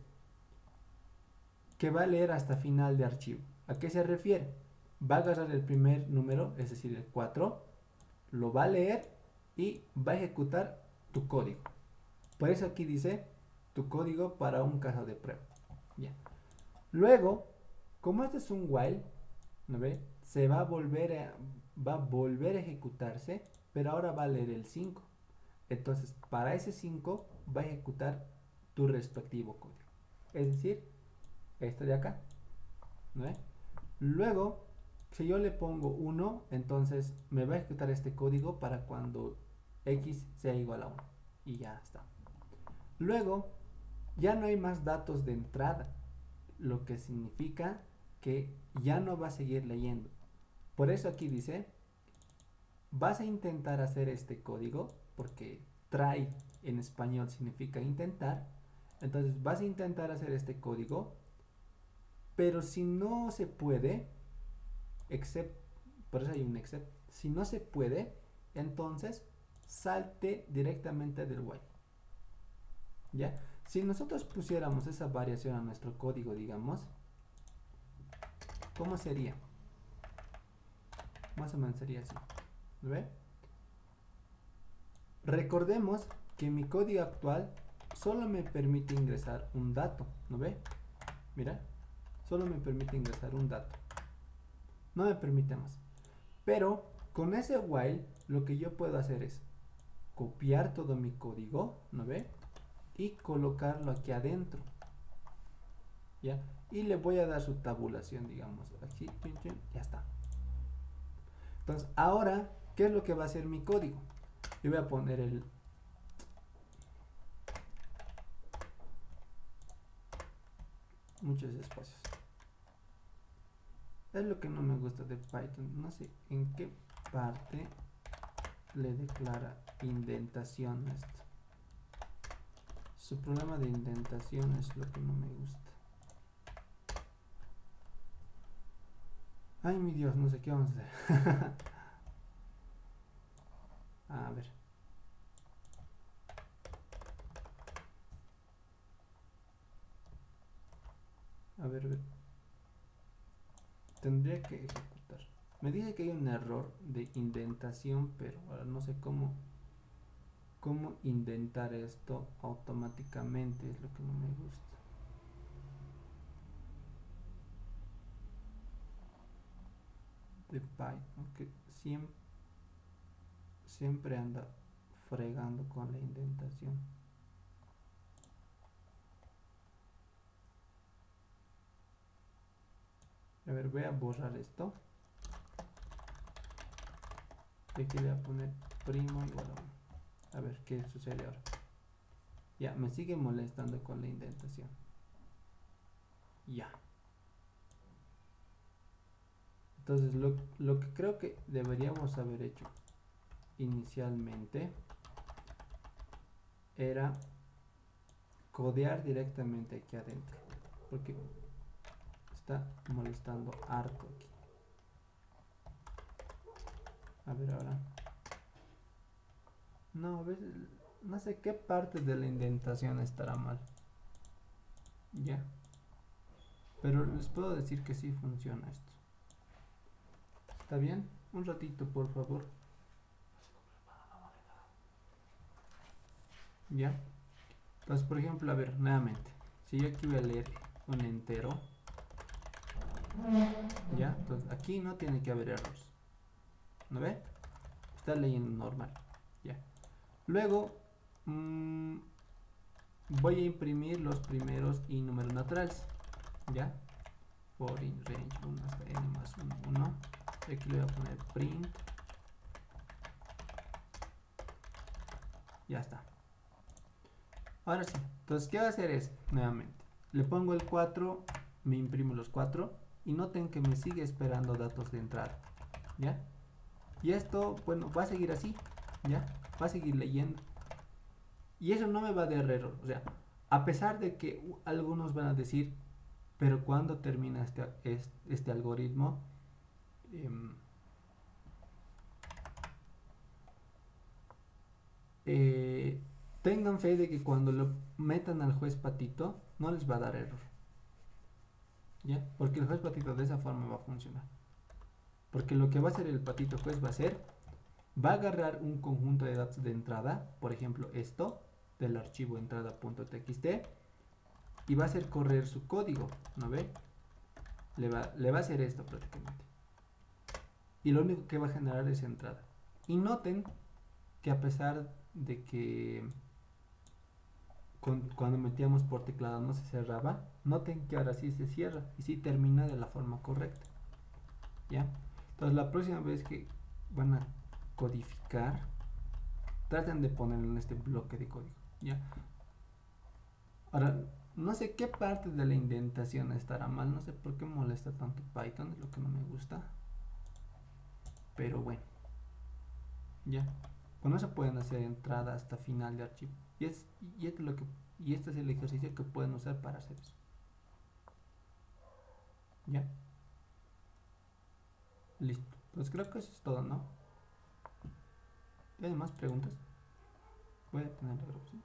[SPEAKER 1] que va a leer hasta final de archivo. ¿A qué se refiere? Va a agarrar el primer número, es decir, el 4, lo va a leer y va a ejecutar tu código. Por eso aquí dice tu código para un caso de prueba. Ya. Luego, como este es un while, ¿no ve? Se va a volver a ejecutarse, pero ahora va a leer el 5. Entonces, para ese 5 va a ejecutar tu respectivo código. Es decir, esto de acá, ¿no ve? Luego, si yo le pongo 1, entonces me va a ejecutar este código para cuando x sea igual a 1. Y ya está. Luego, ya no hay más datos de entrada, lo que significa que ya no va a seguir leyendo. Por eso aquí dice, vas a intentar hacer este código, porque try en español significa intentar. Entonces vas a intentar hacer este código, pero si no se puede, except, por eso hay un except, si no se puede, entonces salte directamente del while. ¿Ya? Si nosotros pusiéramos esa variación a nuestro código, digamos, ¿cómo sería? Más o menos sería así. ¿Ve? Recordemos que mi código actual solo me permite ingresar un dato. ¿No ve? Mira, solo me permite ingresar un dato. No me permite más. Pero con ese while lo que yo puedo hacer es copiar todo mi código, ¿no ve? Y colocarlo aquí adentro. ¿Ya? Y le voy a dar su tabulación, digamos. Aquí, ya está. Entonces, ahora, ¿qué es lo que va a hacer mi código? Yo voy a poner muchos espacios. Es lo que no me gusta de Python. No sé en qué parte le declara indentación a esto. Su problema de indentación es lo que no me gusta. Ay, mi Dios, no sé qué vamos a hacer. A ver. A ver. Tendría que ejecutar. Me dice que hay un error de indentación, pero ahora no sé cómo indentar esto automáticamente, es lo que no me gusta. De Python, que siempre anda fregando con la indentación. A ver, voy a borrar esto. Y aquí voy a poner primo igual a 1. A ver qué sucede ahora. Ya, me sigue molestando con la indentación. Ya. Entonces, lo que creo que deberíamos haber hecho inicialmente era codear directamente aquí adentro. Porque está molestando harto aquí. A ver ahora. No, a veces no sé qué parte de la indentación estará mal. Ya. Pero les puedo decir que sí funciona esto. ¿Está bien? Un ratito, por favor. Ya. Entonces, por ejemplo, a ver, nuevamente. Si yo aquí voy a leer un entero. Ya. Entonces, aquí no tiene que haber errores. ¿No ve? Está leyendo normal. Ya. Luego, voy a imprimir los primeros y números naturales. ¿Ya? For in range 1 hasta n más 1, 1. Y aquí le voy a poner print. Ya está. Ahora sí. Entonces, ¿qué va a hacer es? Nuevamente. Le pongo el 4, me imprimo los 4. Y noten que me sigue esperando datos de entrada. ¿Ya? Y esto, bueno, va a seguir así. ¿Ya? Va a seguir leyendo. Y eso no me va a dar error. O sea, a pesar de que algunos van a decir, pero cuando termina este algoritmo, tengan fe de que cuando lo metan al juez patito, no les va a dar error. ¿Ya? Porque el juez patito de esa forma va a funcionar. Porque lo que va a hacer el patito juez va a agarrar un conjunto de datos de entrada, por ejemplo esto, del archivo entrada.txt, y va a hacer correr su código, ¿no ve? Le va a hacer esto prácticamente. Y lo único que va a generar es entrada. Y noten que a pesar de que cuando metíamos por teclado no se cerraba, noten que ahora sí se cierra y sí termina de la forma correcta. ¿Ya? Entonces la próxima vez que van a codificar, traten de ponerlo en este bloque de código. ¿Ya? Ahora, no sé qué parte de la indentación estará mal, no sé por qué molesta tanto Python, es lo que no me gusta. Pero bueno, ya. Con eso pueden hacer entrada hasta final de archivo. Y y este es el ejercicio que pueden usar para hacer eso. ¿Ya? Listo. Pues creo que eso es todo, ¿no? ¿Hay más preguntas? Voy a tener la grabación.